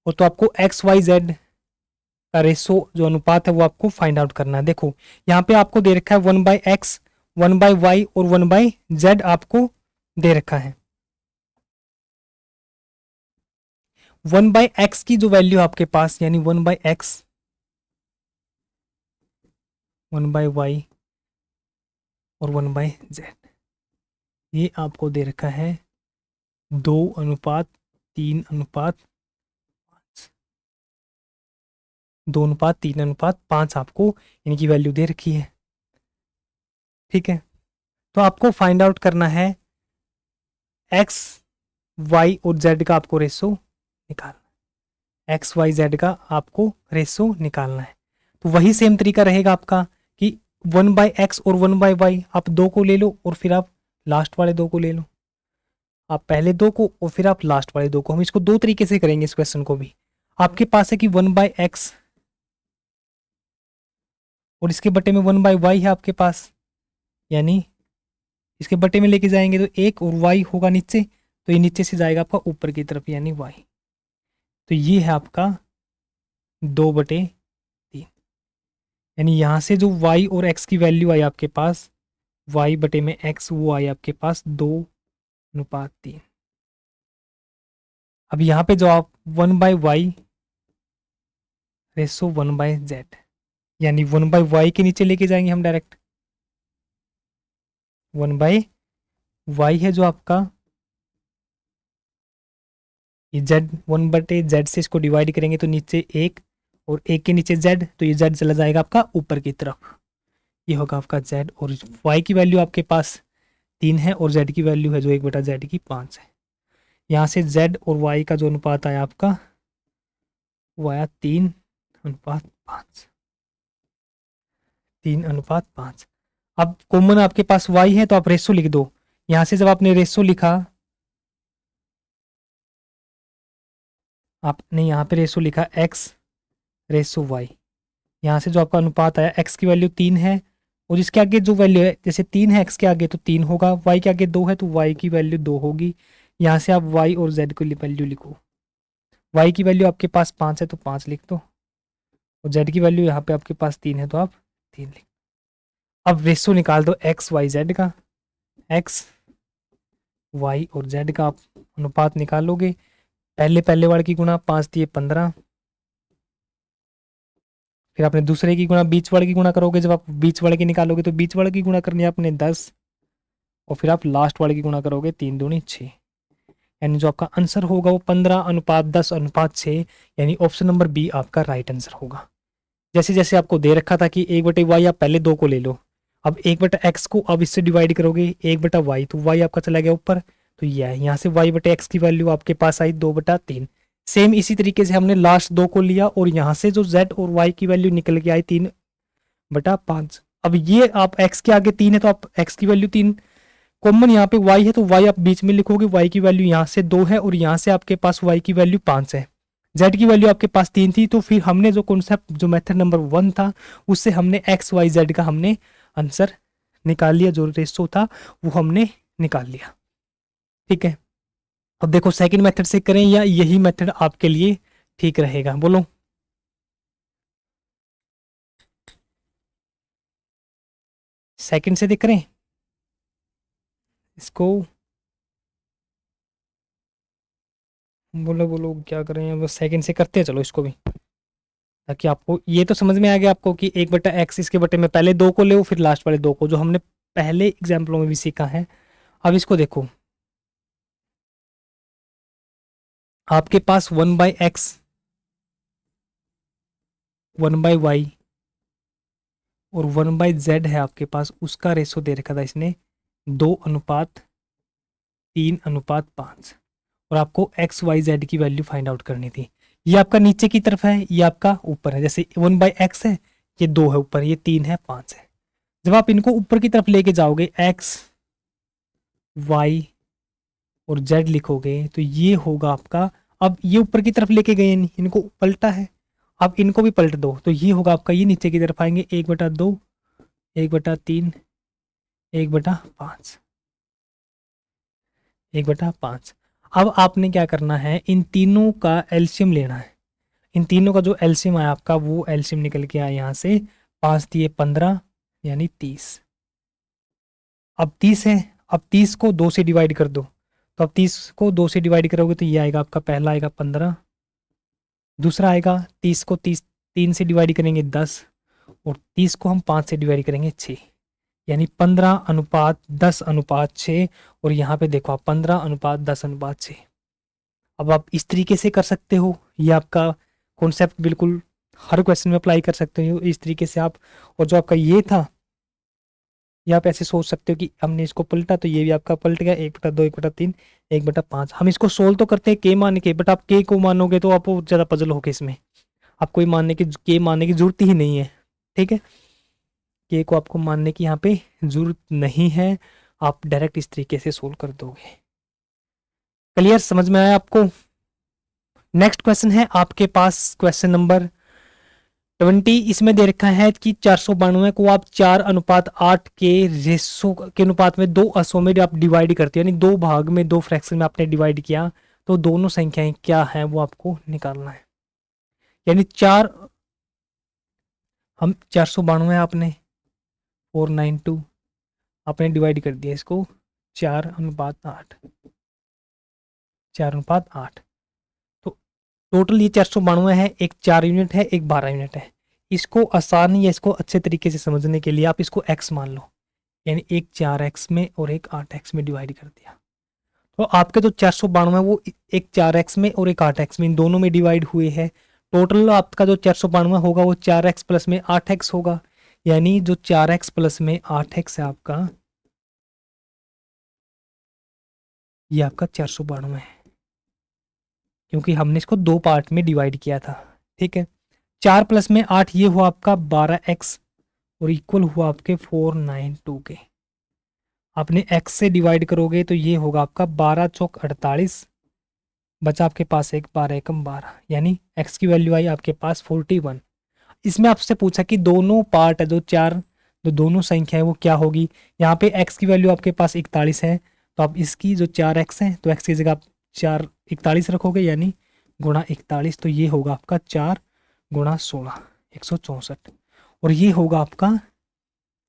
और तो आपको x y z का रेशो जो अनुपात है वो आपको फाइंड आउट करना है। देखो यहाँ पे आपको दे रखा है 1/x, 1/y और 1/z आपको दे रखा है। 1/x की जो वैल्यू आपके पास यानी 1/x, 1/y और 1/z ये आपको दे रखा है 2:3:5, 2:3:5 आपको इनकी वैल्यू दे रखी है। ठीक है, तो आपको फाइंड आउट करना है एक्स वाई और जेड का आपको रेशो निकालना, एक्स वाई जेड का आपको रेशो निकालना है। तो वही सेम तरीका रहेगा आपका कि 1/x और 1/y आप दो को ले लो और फिर आप लास्ट वाले दो को ले लो, आप पहले दो को और फिर आप लास्ट वाले दो को। हम इसको दो तरीके से करेंगे इस क्वेश्चन को भी। आपके पास है कि 1/x और इसके बटे में 1/y है आपके पास, यानी इसके बटे में लेके जाएंगे तो एक और y होगा नीचे, तो ये नीचे से जाएगा आपका ऊपर की तरफ यानी y। तो ये है आपका 2/3, यानी यहाँ से जो y और x की वैल्यू आई आपके पास y बटे में x वो आई आपके पास 2:3। अब यहाँ पे जो आप 1/y रेसो 1/z यानी 1/y के नीचे लेके जाएंगे हम डायरेक्ट। 1/y है जो आपका ये z, 1/z से इसको डिवाइड करेंगे तो नीचे एक और एक के नीचे z, तो ये z चला जाएगा आपका ऊपर की तरफ, ये होगा आपका z। और y की वैल्यू आपके पास 3 है और z की वैल्यू है जो 1/z की 5 है। यहाँ से z और y का जो अनुपात आया आपका वो आया 3:5, 3:5। अब कॉमन आपके पास y है तो आप रेशो लिख दो। यहाँ से जब आपने रेशो लिखा, आपने यहाँ पे रेशो लिखा x रेशो y, यहाँ से जो आपका अनुपात आया x की वैल्यू 3 है और इसके आगे जो वैल्यू है, जैसे 3 है x के आगे तो 3 होगा, y के आगे 2 है तो y की वैल्यू 2 होगी। यहाँ से आप y और z की वैल्यू लिखो, y की वैल्यू आपके पास 5 है तो 5 लिख दो और z की वैल्यू यहाँ पे आपके पास 3 है तो आप 3 लिख। अब रेशो निकाल दो एक्स वाई जेड का, एक्स वाई और जेड का आप अनुपात निकालोगे। पहले पहले वाले की गुणा 5 दिए 15, फिर आपने दूसरे की गुणा बीच वाले की गुणा करोगे। जब आप बीच वाले की निकालोगे तो बीच वाले की गुणा करनी है आपने 10 और फिर आप लास्ट वाले की गुणा करोगे 3 दूनी 6, यानी जो आपका आंसर होगा वो 15:10:6, यानी ऑप्शन नंबर बी आपका राइट आंसर होगा। जैसे जैसे आपको दे रखा था कि 1/y आप पहले दो को ले लो, अब 1/x को अब इससे डिवाइड करोगे 1/y, तो y आपका चला गया ऊपर, तो ये है यहाँ से y/x की वैल्यू आपके पास आई 2/3। सेम इसी तरीके से हमने लास्ट दो को लिया और यहाँ से जो z और y की वैल्यू निकल के आई 3/5। अब ये आप x के आगे 3 है तो आप x की वैल्यू 3 कॉमन, यहाँ पे y है तो y आप बीच में लिखोगे, y की वैल्यू यहाँ से 2 है और यहाँ से आपके पास y की वैल्यू 5 है, z की वैल्यू आपके पास 3 थी। तो फिर हमने जो कॉन्सेप्ट जो मेथड नंबर 1 था उससे हमने एक्स वाई जेड का हमने आंसर निकाल लिया, जो रेशो था वो हमने निकाल लिया। ठीक है, अब देखो सेकंड मेथड से करें या यही मेथड आपके लिए ठीक रहेगा, बोलो। सेकंड से देख करें इसको, बोलो बोलो क्या करें, अब सेकंड से करते हैं चलो इसको भी, ताकि आपको ये तो समझ में आ गया आपको कि 1/x इसके बटे में पहले दो को ले फिर लास्ट वाले दो को, जो हमने पहले एग्जाम्पलों में भी सीखा है। अब इसको देखो, आपके पास 1/x 1/y और 1/z है आपके पास, उसका रेशो दे रखा था इसने 2:3:5 और आपको एक्स वाई जेड की वैल्यू फाइंड आउट करनी थी। ये आपका नीचे की तरफ है, ये आपका ऊपर है। जैसे 1/x है, ये 2 है ऊपर, ये 3 है 5 है। जब आप इनको ऊपर की तरफ लेके जाओगे एक्स वाई और जेड लिखोगे तो ये होगा आपका, अब ये ऊपर की तरफ लेके गए नहीं, इनको पलटा है, अब इनको भी पलट दो तो ये होगा आपका, ये नीचे की तरफ आएंगे 1/2 1/3 1/5 1/5। अब आपने क्या करना है, इन तीनों का एलसीएम लेना है। इन तीनों का जो एलसीएम आया आपका, वो एलसीएम निकल के आया यहाँ से 5 दिए 15 यानी 30। अब 30 है, अब 30 को 2 से डिवाइड कर दो, तो अब 30 को 2 से डिवाइड करोगे तो ये आएगा आपका, पहला आएगा 15, दूसरा आएगा 30 को 3 से डिवाइड करेंगे 10, और 30 को हम 5 से डिवाइड करेंगे 6, यानी 15:10:6। और यहाँ पे देखो आप 15:10:6। अब आप इस तरीके से कर सकते हो, ये आपका कॉन्सेप्ट बिल्कुल हर क्वेश्चन में अप्लाई कर सकते हो इस तरीके से आप। और जो आपका ये था, ये आप ऐसे सोच सकते हो कि हमने इसको पलटा तो ये भी आपका पलट गया, 1/2, 1/3, 1/5। हम इसको सोल्व तो करते हैं के मान के, बट आप के को मानोगे तो आप ज़्यादा पजल होगे इसमें, आपको के मानने की जरूरत ही नहीं है। ठीक है, के को आपको मानने की यहाँ पे जरूरत नहीं है, आप डायरेक्ट इस तरीके से सोल्व कर दोगे। क्लियर, समझ में आया आपको? नेक्स्ट क्वेश्चन है आपके पास क्वेश्चन नंबर 20। इसमें दे रखा है कि 492 को आप 4:8 के रेशो के अनुपात में 2 असों में आप डिवाइड करते हैं, यानी 2 भाग में 2 फ्रैक्शन में आपने डिवाइड किया, तो दोनों संख्याएं क्या है वो आपको निकालना है। यानी 492 आपने 492 आपने डिवाइड कर दिया इसको 4:8, 4:8। तो टोटल ये 492 है, एक 4 यूनिट है, एक 12 यूनिट है। इसको आसानी या इसको अच्छे तरीके से समझने के लिए आप इसको x मान लो, यानी एक 4x में और एक 8x में डिवाइड कर दिया, तो आपके जो 492 वो एक 4x में और एक 8x में, इन दोनों में डिवाइड हुए हैं। टोटल आपका जो 492 होगा वो 4x प्लस में 8x होगा, यानी जो 4x प्लस में 8x है आपका, ये आपका 492 है, क्योंकि हमने इसको 2 पार्ट में डिवाइड किया था। ठीक है, 4 प्लस में 8 ये हुआ आपका 12x, और इक्वल हुआ आपके 492 के। आपने x से डिवाइड करोगे तो ये होगा आपका 12 चौक 48, बचा आपके पास एक 12 एकम 12, यानी x की वैल्यू आई आपके पास 41। इसमें आपसे पूछा कि दोनों पार्ट है जो दोनों संख्या है वो क्या होगी। यहाँ पे x की वैल्यू आपके पास 41 है, तो आप इसकी जो 4x है तो x की जगह आप 41 रखोगे, यानी गुणा 41, तो ये होगा आपका 4 गुणा 16 164, और ये होगा आपका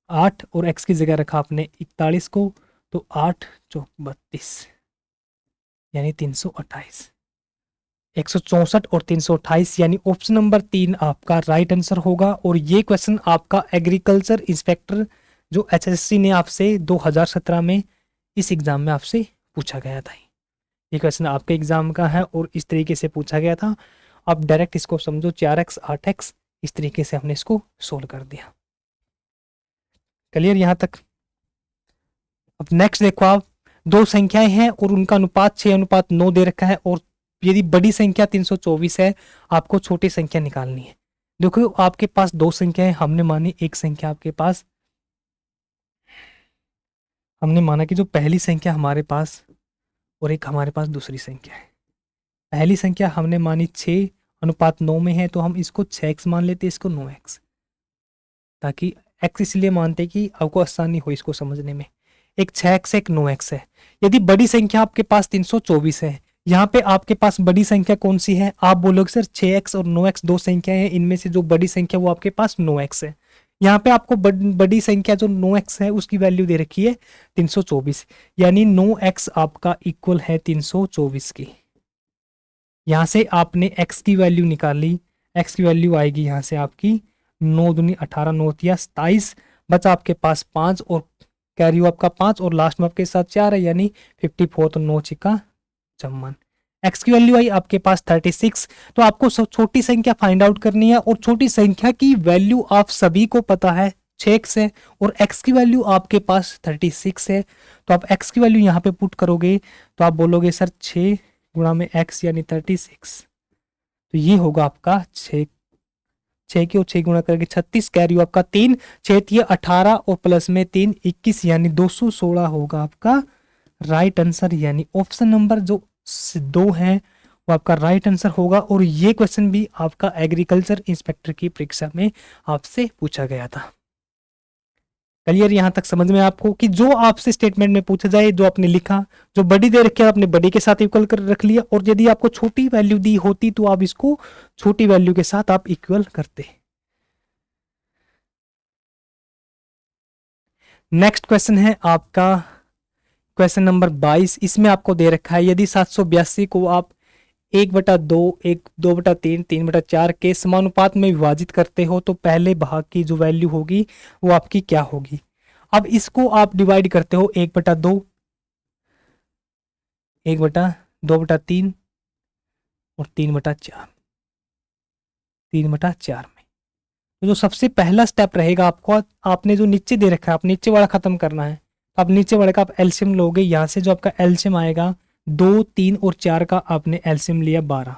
8, और x की जगह रखा आपने 41 को, तो 8 चौक 32 यानी 328, 164 और 328, यानी ऑप्शन नंबर 3 आपका राइट आंसर होगा। और ये क्वेश्चन आपका एग्रीकल्चर इंस्पेक्टर जो HSC ने आपसे 2017 में इस एग्जाम में आपसे पूछा गया था। ये क्वेश्चन आपके एग्जाम का है और इस तरीके से पूछा गया था। आप डायरेक्ट इसको समझो 4x 8x, इस तरीके से हमने इसको सोल्व कर दिया। क्लियर यहाँ तक? अब नेक्स्ट देखो आप, दो संख्याएं हैं और उनका अनुपात 6:9 दे रखा है, और यदि बड़ी संख्या 324 है, आपको छोटी संख्या निकालनी है। देखो आपके पास दो संख्याएं, हमने मानी एक संख्या आपके पास, हमने माना कि जो पहली संख्या हमारे पास और एक हमारे पास दूसरी संख्या है। पहली संख्या हमने मानी 6:9 में है, तो हम इसको 6x मान लेते, इसको 9x, ताकि x इसलिए मानते कि आपको आसानी हो इसको समझने में। एक 6x एक 9x है। यदि बड़ी संख्या आपके पास 324 है, यहाँ पे आपके पास बड़ी संख्या कौन सी है? आप बोलोगे सर 6x और 9x दो संख्याएं हैं, इनमें से जो बड़ी संख्या वो आपके पास 9x है। यहाँ पे आपको बड़ी संख्या जो 9x है उसकी वैल्यू दे रखी है 324, यानी 9x आपका इक्वल है 324 की। यहाँ से आपने x की वैल्यू निकाल ली, x की वैल्यू आएगी यहाँ से आपकी 9 दूनी 18, 9 तिया 27, बचा आपके पास 5 और कैरी आपका 5 और लास्ट में आपके साथ 4 है, यानी 54, तो 9 चिका 54। x की वैल्यू आई आपके पास 36। तो आपको छोटी संख्या फाइंड आउट करनी है, और छोटी संख्या की वैल्यू आप सभी को पता है 6x है, और x की वैल्यू आपके पास 36 है। तो आप x की वैल्यू यहाँ पे पुट करोगे तो आप बोलोगे सर 6 गुणा में x यानी 36, तो ये होगा आपका 6 की और 6 गुणा करके 36, कैरी आपका 3, 6 18 और प्लस में 3 21, यानी 216 होगा आपका राइट आंसर, यानी ऑप्शन नंबर जो 2 है वो आपका राइट आंसर होगा। और ये क्वेश्चन भी आपका एग्रीकल्चर इंस्पेक्टर की परीक्षा में आपसे पूछा गया था। क्लियर यहाँ तक समझ में आपको कि जो आपसे स्टेटमेंट में पूछा जाए, जो आपने लिखा, जो बड़ी दे रखी है आपने बड़ी के साथ इक्वल कर रख लिया, और यदि आपको छोटी वैल्यू दी होती तो आप इसको छोटी वैल्यू के साथ आप इक्वल करते। नेक्स्ट क्वेश्चन है आपका क्वेश्चन नंबर 22। इसमें आपको दे रखा है यदि 782 को आप 1/2, 2/3, 3/4 के समानुपात में विभाजित करते हो तो पहले भाग की जो वैल्यू होगी वो आपकी क्या होगी। अब इसको आप डिवाइड करते हो 1/2, 1/2/3 और 3/4, 3/4 में। तो जो सबसे पहला स्टेप रहेगा आपको, आपने जो नीचे दे रखा है आप नीचे वाला खत्म करना है। आप नीचे वाले का आप एलसीएम लोगे, यहाँ से जो आपका एलसीएम आएगा 2, 3 और 4 का आपने एलसीएम लिया 12।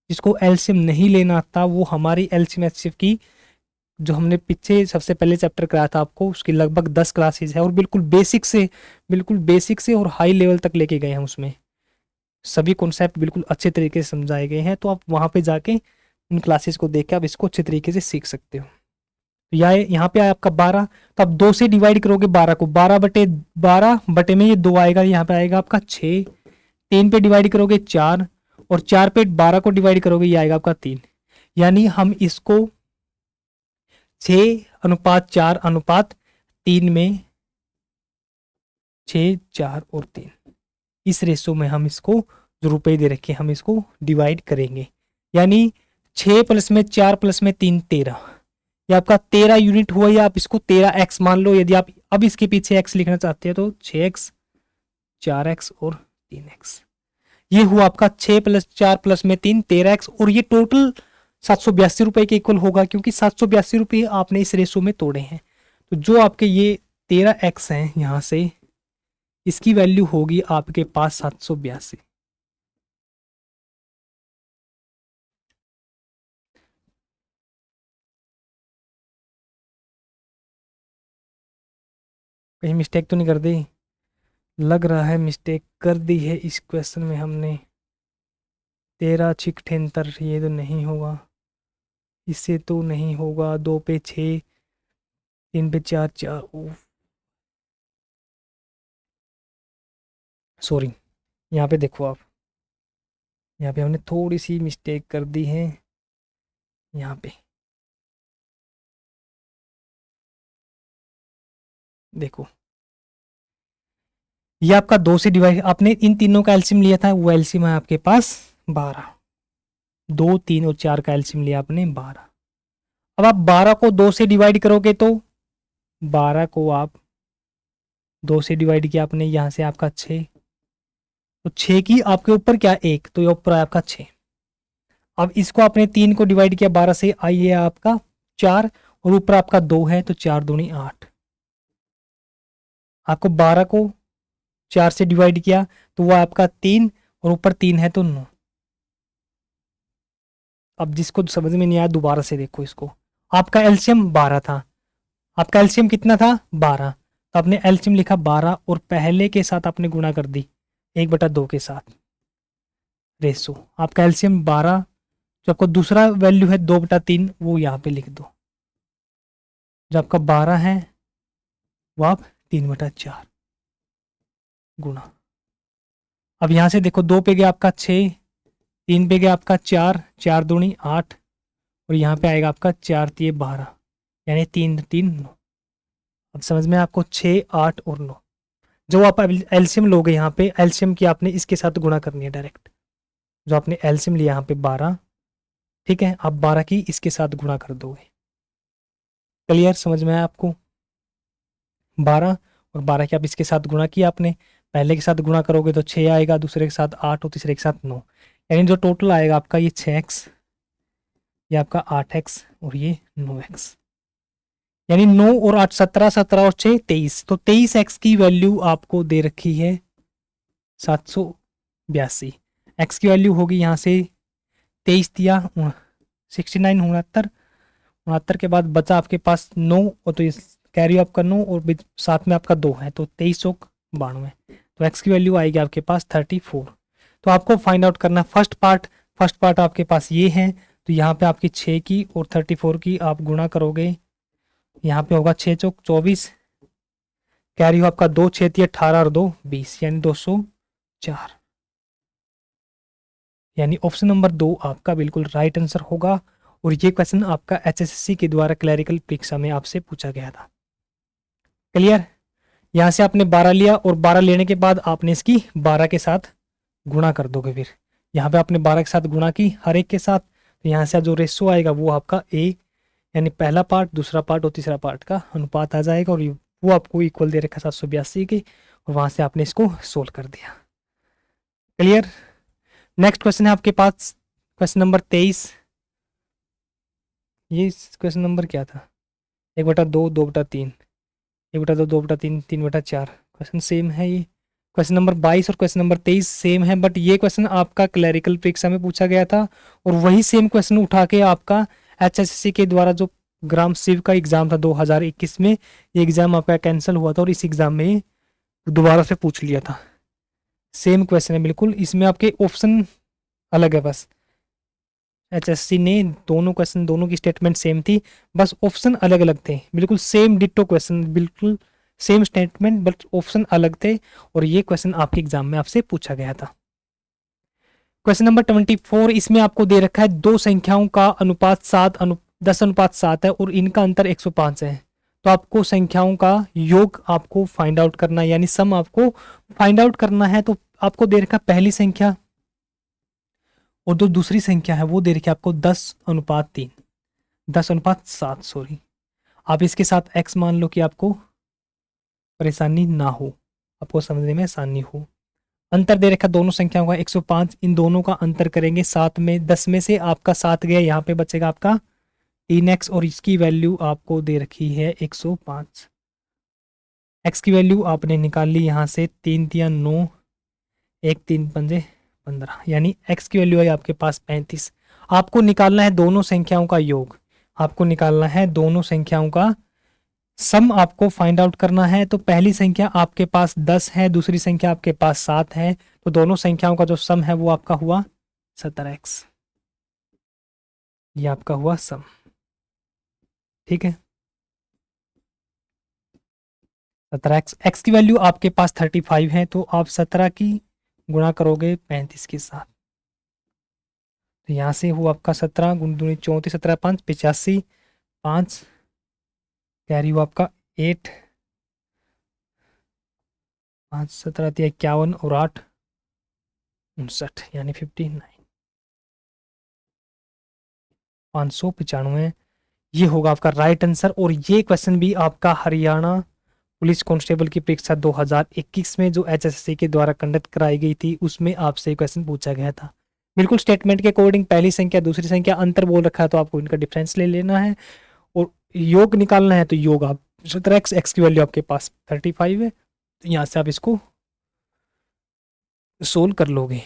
जिसको एलसीएम नहीं लेना आता वो हमारी एलसीएम एचसीएफ की जो हमने पीछे सबसे पहले चैप्टर कराया था आपको, उसकी लगभग 10 क्लासेज है और बिल्कुल बेसिक से और हाई लेवल तक लेके गए हैं। उसमें सभी कॉन्सेप्ट बिल्कुल अच्छे तरीके से समझाए गए हैं, तो आप वहाँ पे जाके उन क्लासेस को देख के आप इसको अच्छे तरीके से सीख सकते हो। तो यहाँ पे आया आपका 12, तो आप 2 से डिवाइड करोगे 12 को, 12 बटे में ये 2 आएगा, यहाँ पे आएगा आपका 6, 3 पे डिवाइड करोगे 4 और 4 पे 12 को डिवाइड करोगे ये आएगा आपका 3। यानी हम इसको 6:4:3 में 6, 4 और 3 इस रेशो में हम इसको जो रुपए दे रखे हम इसको डिवाइड करेंगे। यानी 6 + में 4 + में 3 13, ये आपका 13 यूनिट हुआ, या आप इसको 13x मान लो। यदि आप अब इसके पीछे x लिखना चाहते हैं तो 6x, 4x और 3x। ये हुआ आपका 6 + 4 + में 3 13x, और ये टोटल 782 रुपए के इक्वल होगा, क्योंकि 782 रुपये आपने इस रेशो में तोड़े हैं। तो जो आपके ये 13x हैं यहाँ से, इसकी वैल्यू होगी आपके पास 782। कहीं मिस्टेक तो नहीं कर दी? लग रहा है मिस्टेक कर दी है इस क्वेश्चन में हमने। 13 छिक 78, ये तो नहीं होगा, इससे तो नहीं होगा। 2 पे 6, 3 पे 4 4, सॉरी। यहाँ पे देखो आप, यहाँ पे हमने थोड़ी सी मिस्टेक कर दी है। यहाँ पे देखो, ये आपका 2 से डिवाइड, आपने इन तीनों का एलसीएम लिया था, वो एलसीएम है आपके पास 12। 2, 3 और 4 का एलसीएम लिया आपने 12। अब आप 12 को 2 से डिवाइड करोगे तो 12 को आप 2 से डिवाइड किया आपने, यहाँ से आपका 6, तो 6 की आपके ऊपर क्या 1, तो ये ऊपर है आपका 6। अब इसको आपने 3 को डिवाइड किया 12 से, आइए आपका 4 और ऊपर आपका 2 है, तो 4 दूनी 8। आपको 12 को 4 से डिवाइड किया तो वो आपका 3 और ऊपर 3 है तो 9। अब जिसको समझ में नहीं आया दोबारा से देखो इसको। आपका एलसीएम 12 था, आपका एलसीएम कितना था 12, तो आपने एलसीएम लिखा 12 और पहले के साथ आपने गुणा कर दी 1/2 के साथ रेशो। आपका एलसीएम 12, जो आपको दूसरा वैल्यू है 2/3 वो यहाँ पे लिख दो। जो आपका 12 है वो आप 3/4 गुणा। अब यहाँ से देखो 2 पे गया आपका 6, 3 पे गया आपका 4, 4 दूनी 8 और यहाँ पे आएगा आपका 4 3 12, यानी 3 3 9। अब समझ में आपको 6 8 और 9। जो आप एलसीएम लोगे यहाँ पे, एलसीएम की आपने इसके साथ गुणा करनी है डायरेक्ट। जो आपने एलसीएम लिया यहाँ पे 12, ठीक है, आप 12 की इसके साथ गुणा कर दोगे। क्लियर समझ में आया आपको? 12 और 12 की आप इसके साथ गुणा किया आपने, पहले के साथ गुणा करोगे तो 6 आएगा, दूसरे के साथ 8 और तीसरे के साथ 9, यानी जो टोटल आएगा आपका ये 6x, ये आपका 8x और ये 9x, यानी 9 और 8 17, 17 और 6 23। तो 23x की वैल्यू आपको दे रखी है 782। x की वैल्यू होगी यहाँ से 23 दिया 69, 69 के बाद बचा आपके पास 9 और तो कैरी आपका 9 और साथ में आपका 2 है, तो 23 और 92। तो x की वैल्यू आएगी आपके पास 34। तो आपको फाइंड आउट करना फर्स्ट पार्ट आपके पास ये है, तो यहाँ पे आपकी 6 की और 34 की आप गुणा करोगे, यहाँ पे होगा 6 चौक 24 कैरी हो आपका 2 6 18 और 2 20 यानी 204, यानी ऑप्शन नंबर 2 आपका बिल्कुल राइट आंसर होगा। और ये क्वेश्चन आपका एचएसएससी के द्वारा क्लरिकल परीक्षा में आपसे पूछा गया था। क्लियर। यहाँ से आपने 12 लिया और 12 लेने के बाद आपने इसकी 12 के साथ गुणा कर दोगे। फिर यहाँ पे आपने 12 के साथ गुणा की हर एक के साथ, तो यहाँ से जो रेशो आएगा वो आपका ए, यानी पहला पार्ट, दूसरा पार्ट और तीसरा पार्ट का अनुपात आ जाएगा। और वो आपको इक्वल दे रखा 782 के, और वहाँ से आपने इसको सोल्व कर दिया। क्लियर। नेक्स्ट क्वेश्चन है आपके पास क्वेश्चन नंबर 23। ये क्वेश्चन नंबर क्या था? 1/2, 2/3, 1/2, 2/3, 3/4। क्वेश्चन सेम है ये। क्वेश्चन नंबर 22 और क्वेश्चन नंबर 23 सेम है, बट ये क्वेश्चन आपका क्लरिकल परीक्षा में पूछा गया था, और वही सेम क्वेश्चन उठा के आपका एचएसएससी के द्वारा जो ग्राम सिव का एग्जाम था 2021 में, ये एग्जाम आपका कैंसिल हुआ था और इस एग्जाम में दोबारा से पूछ लिया था। सेम क्वेश्चन है बिल्कुल, इसमें आपके ऑप्शन अलग है बस। एचएससी ने दोनों क्वेश्चन, दोनों की स्टेटमेंट सेम थी, बस ऑप्शन अलग अलग थे। बिल्कुल सेम डिट्टो क्वेश्चन, बिल्कुल सेम स्टेटमेंट, बट ऑप्शन अलग थे। और ये क्वेश्चन आपके एग्जाम में आपसे पूछा गया था। क्वेश्चन नंबर 24, इसमें आपको दे रखा है दो संख्याओं का अनुपात 10:7 है और इनका अंतर 105 है। तो आपको संख्याओं का योग आपको फाइंड आउट करना है, यानी सम आपको फाइंड आउट करना है। तो आपको दे रखा पहली संख्या और जो दूसरी संख्या है वो दे रखी है आपको 10:3, 10:7 सॉरी। आप इसके साथ x मान लो कि आपको परेशानी ना हो, आपको समझने में आसानी हो। अंतर दे रखा दोनों संख्याओं का 105, इन दोनों का अंतर करेंगे 7 में, 10 में से आपका 7 गया, यहाँ पे बचेगा आपका 3x, और इसकी वैल्यू आपको दे रखी है 105। x की वैल्यू आपने निकाल ली यहाँ से, 3 3 9, 1 3 5 15, यानी x की वैल्यू आई आपके पास 35। आपको निकालना है दोनों संख्याओं का योग, आपको निकालना है दोनों संख्याओं का सम आपको फाइंड आउट करना है। तो पहली संख्या आपके पास 10 है, दूसरी संख्या आपके पास 7 है, तो दोनों संख्याओं का जो सम है वो आपका हुआ 17x। ये आपका हुआ सम, ठीक है। 17x, x की वैल्यू आपके पास 35 है, तो आप 17 की गुणा करोगे 35 के साथ, तो यहाँ से हुआ आपका 17 गुण 2 34, 17 5 85, 5 कैरी हुआ आपका 8, 5 17 51 और 8 59, यानी 59, 595। ये होगा आपका राइट आंसर। और ये क्वेश्चन भी आपका हरियाणा पुलिस कांस्टेबल की परीक्षा 2021 में जो एचएसएससी के द्वारा कंडक्ट कराई गई थी, उसमें आपसे क्वेश्चन पूछा गया था। बिल्कुल स्टेटमेंट के अकॉर्डिंग पहली संख्या दूसरी संख्या अंतर बोल रखा है, तो आपको इनका डिफरेंस ले लेना है और योग निकालना है। तो योग आप 17x, x की वैल्यू आपके पास 35 है, तो यहाँ से आप इसको सोल्व कर लोगे।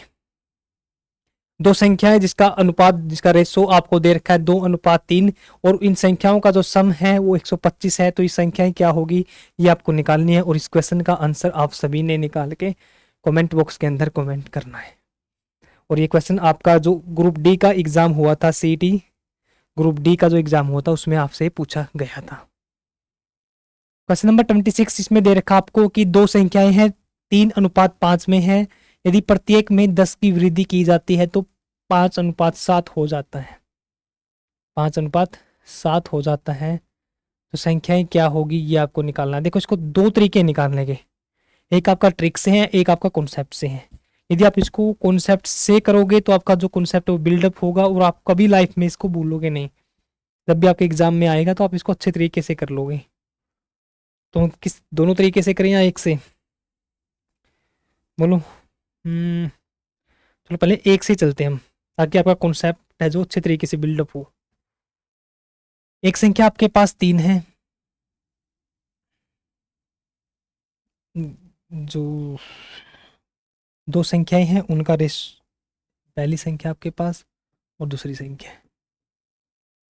दो संख्याएं जिसका अनुपात, जिसका रेशो आपको दे रखा है 2:3, और इन संख्याओं का जो सम है वो 125 है, तो ये संख्याएं क्या होगी ये आपको निकालनी है। और इस क्वेश्चन का आंसर आप सभी ने निकाल के कमेंट बॉक्स के अंदर कमेंट करना है। और ये क्वेश्चन आपका जो ग्रुप डी का एग्जाम हुआ था, सीईटी ग्रुप डी का जो एग्जाम हुआ था उसमें आपसे पूछा गया था। क्वेश्चन नंबर 26, इसमें दे रखा आपको कि दो संख्याएं हैं 3:5 में है, यदि प्रत्येक में 10 की वृद्धि की जाती है तो 5:7 हो जाता है, 5:7 हो जाता है। तो संख्याएं क्या होगी ये आपको निकालना है। देखो इसको दो तरीके निकालने के, एक आपका ट्रिक से है, एक आपका कॉन्सेप्ट से है। यदि आप इसको कॉन्सेप्ट से करोगे तो आपका जो कॉन्सेप्ट है वो बिल्डअप होगा और आप कभी लाइफ में इसको भूलोगे नहीं। जब भी आपके एग्जाम में आएगा तो आप इसको अच्छे तरीके से कर लोगे। तो किस दोनों तरीके से करें या एक से, बोलो। चलो पहले एक से चलते हैं हम, ताकि आपका कॉन्सेप्ट है जो अच्छे तरीके से बिल्डअप हो। एक संख्या आपके पास 3 है, जो दो संख्याएं हैं उनका रेस, पहली संख्या आपके पास और दूसरी संख्या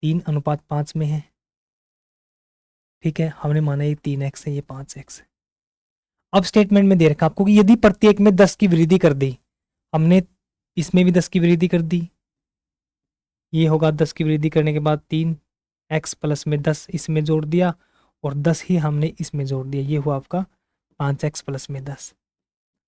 3:5 में है, ठीक है। हमने माना ये 3x है, ये 5x है। अब स्टेटमेंट में दे रखा आपको कि यदि प्रत्येक में 10 की वृद्धि कर दी, हमने इसमें भी 10 की वृद्धि कर दी, ये होगा 10 की वृद्धि करने के बाद 3x प्लस में 10 इसमें जोड़ दिया और 10 ही हमने इसमें जोड़ दिया, ये हुआ आपका 5x प्लस में 10।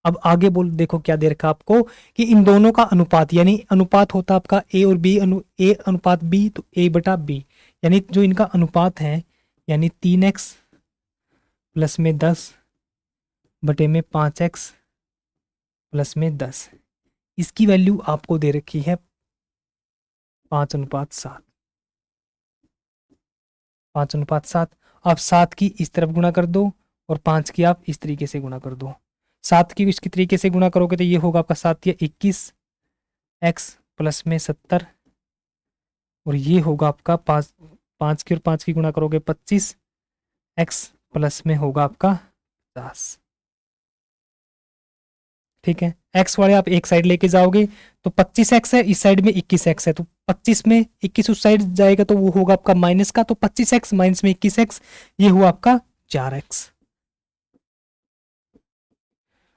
अब आगे बोल, देखो क्या दे रखा आपको कि इन दोनों का अनुपात, यानी अनुपात होता आपका ए और बी, ए अनुपात बी, तो ए बटा बी, यानी जो इनका अनुपात है, यानी 3x प्लस में 10 बटे में 5x प्लस में 10, इसकी वैल्यू आपको दे रखी है 5:7। 5:7। आप 7 की इस तरफ गुणा कर दो और 5 की आप इस तरीके से गुणा कर दो। 7 की इसकी तरीके से गुणा करोगे तो ये होगा आपका 7 या 21 x प्लस में 70, और ये होगा आपका 5 की और 5 की गुणा करोगे 25 x प्लस में होगा आपका 50। ठीक है, x वाले आप एक साइड लेके जाओगे तो 25x है, इस साइड में 21x है, तो 25 में 21 उस साइड जाएगा तो वो होगा आपका माइनस का, तो 25x माइनस में 21x, ये हुआ आपका 4x।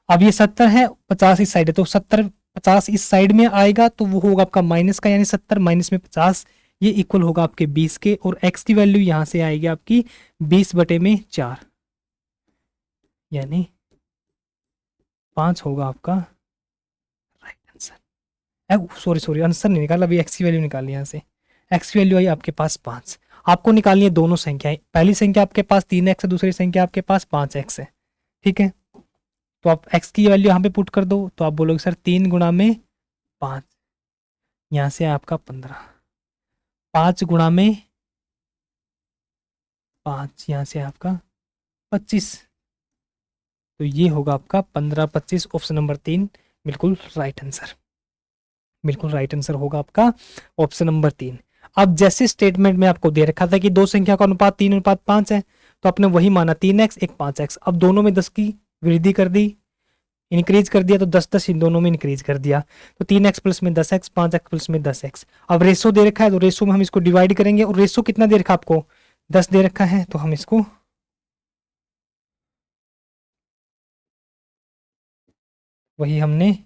अब ये 70 है, 50 इस साइड है, तो 70 50 इस साइड में आएगा तो वो होगा आपका माइनस का, यानी 70 माइनस में 50, ये इक्वल होगा आपके 20 के, और x की वैल्यू यहां से आएगी आपकी 20 बटे में 4, यानी 5 होगा आपका राइट आंसर। सॉरी आंसर नहीं निकाला, अभी x की वैल्यू निकाली यहाँ से। x की वैल्यू आई आपके पास 5। आपको निकालनी है दोनों संख्याएं, पहली संख्या आपके पास 3x है, दूसरी संख्या आपके पास 5x है। ठीक है, तो आप x की वैल्यू यहाँ पे पुट कर दो, तो आप बोलोगे सर 3 गुणा में 5, यहाँ से आपका 15, 5 गुणा में 5, यहाँ से आपका 25, तो ये होगा आपका 15 25, ऑप्शन नंबर 3 बिल्कुल राइट आंसर। बिल्कुल राइट आंसर होगा आपका ऑप्शन नंबर 3। अब जैसे स्टेटमेंट में आपको दे रखा था कि दो संख्या का अनुपात 3:5 है, तो आपने वही माना 3x एक 5x। अब दोनों में 10 की वृद्धि कर दी, इंक्रीज कर दिया, तो 10 इन दोनों में इंक्रीज कर दिया, तो 3x प्लस में 10x, 5x प्लस में 10x। अब रेशो दे रखा है, तो रेशो में हम इसको डिवाइड करेंगे, और रेशो कितना दे रखा आपको 10 दे रखा है, तो हम इसको वही हमने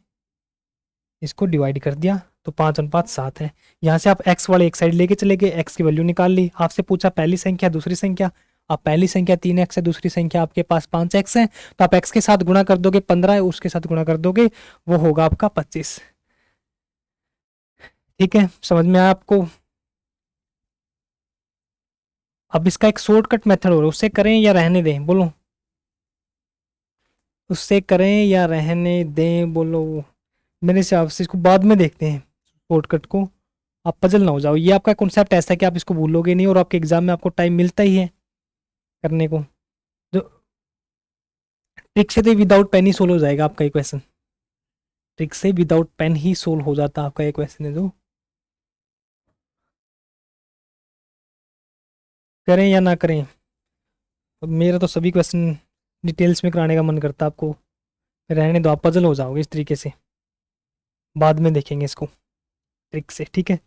इसको डिवाइड कर दिया, तो 5:7 है। यहाँ से आप x वाले एक साइड लेके चले गए, x की वैल्यू निकाल ली। आपसे पूछा पहली संख्या दूसरी संख्या, आप पहली संख्या 3x है, दूसरी संख्या आपके पास 5x है, तो आप x के साथ गुणा कर दोगे 15 है, उसके साथ गुणा कर दोगे वो होगा आपका 25। ठीक है, समझ में आया आपको? अब इसका एक शॉर्टकट मेथड हो रहा है, उससे करें या रहने दें, बोलो उससे करें या रहने दें, बोलो। मेरे हिसाब से इसको बाद में देखते हैं शॉर्टकट को, आप पजल ना हो जाओ। ये आपका कॉन्सेप्ट ऐसा है कि आप इसको भूलोगे नहीं, और आपके एग्जाम में आपको टाइम मिलता ही है करने को। जो ट्रिक से तो विदाउट पेन ही सोल्व हो जाएगा आपका ये क्वेश्चन, ट्रिक से विदाउट पेन ही सोल्व हो जाता आपका ये क्वेश्चन है। जो करें या ना करें, अब मेरा तो सभी क्वेश्चन डिटेल्स में कराने का मन करता है आपको, रहने दो, आप पजल हो जाओगे इस तरीके से। बाद में देखेंगे इसको ट्रिक से, ठीक है?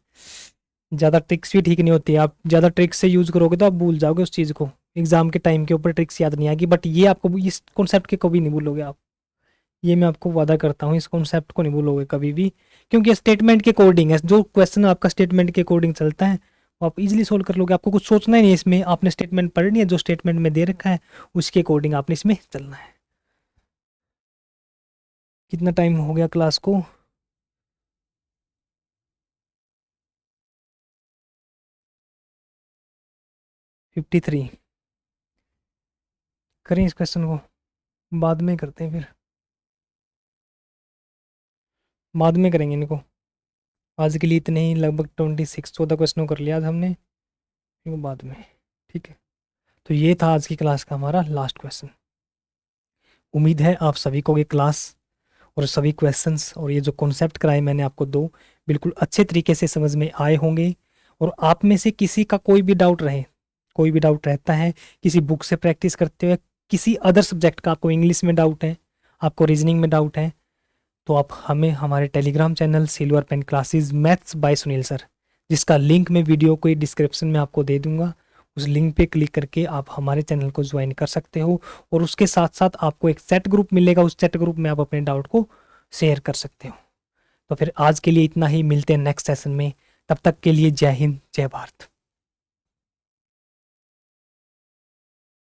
ज़्यादा ट्रिक्स भी ठीक नहीं होती है, आप ज़्यादा ट्रिक्स से यूज़ करोगे तो आप भूल जाओगे उस चीज़ को, एग्जाम के टाइम के ऊपर ट्रिक्स याद नहीं आएगी। बट ये आपको इस कॉन्सेप्ट के कभी नहीं भूलोगे आप, ये मैं आपको वादा करता हूँ, इस कॉन्सेप्ट को नहीं भूलोगे कभी भी, क्योंकि स्टेटमेंट के अकॉर्डिंग है। जो क्वेश्चन आपका स्टेटमेंट के अकॉर्डिंग चलता है वो आप इजीली सोल्व कर लोगे। आपको कुछ सोचना ही नहीं है इसमें, आपने स्टेटमेंट पढ़नी है, जो स्टेटमेंट में दे रखा है उसके अकॉर्डिंग आपने इसमें चलना है। कितना टाइम हो गया क्लास को? फिफ्टी 53। करें इस क्वेश्चन को, बाद में करते हैं, फिर बाद में करेंगे इनको। आज के लिए इतने ही, लगभग 14 क्वेश्चनों कर लिया आज हमने, इनको बाद में। ठीक है, तो ये था आज की क्लास का हमारा लास्ट क्वेश्चन। उम्मीद है आप सभी को ये क्लास और सभी क्वेश्चंस और ये जो कॉन्सेप्ट कराए मैंने आपको दो, बिल्कुल अच्छे तरीके से समझ में आए होंगे। और आप में से किसी का कोई भी डाउट रहे, कोई भी डाउट रहता है किसी बुक से प्रैक्टिस करते हुए, किसी अदर सब्जेक्ट का, आपको इंग्लिश में डाउट है, आपको रीजनिंग में डाउट है, तो आप हमें हमारे Telegram channel silver pen classes maths by Sunil sir, जिसका लिंक मैं वीडियो को डिस्क्रिप्शन में आपको दे दूंगा, उस लिंक पे क्लिक करके आप हमारे चैनल को ज्वाइन कर सकते हो। और उसके साथ साथ आपको एक चैट ग्रुप मिलेगा, उस चैट ग्रुप में आप अपने डाउट को शेयर कर सकते हो। तो फिर आज के लिए इतना ही, मिलते हैं नेक्स्ट सेशन में, तब तक के लिए जय हिंद जय भारत।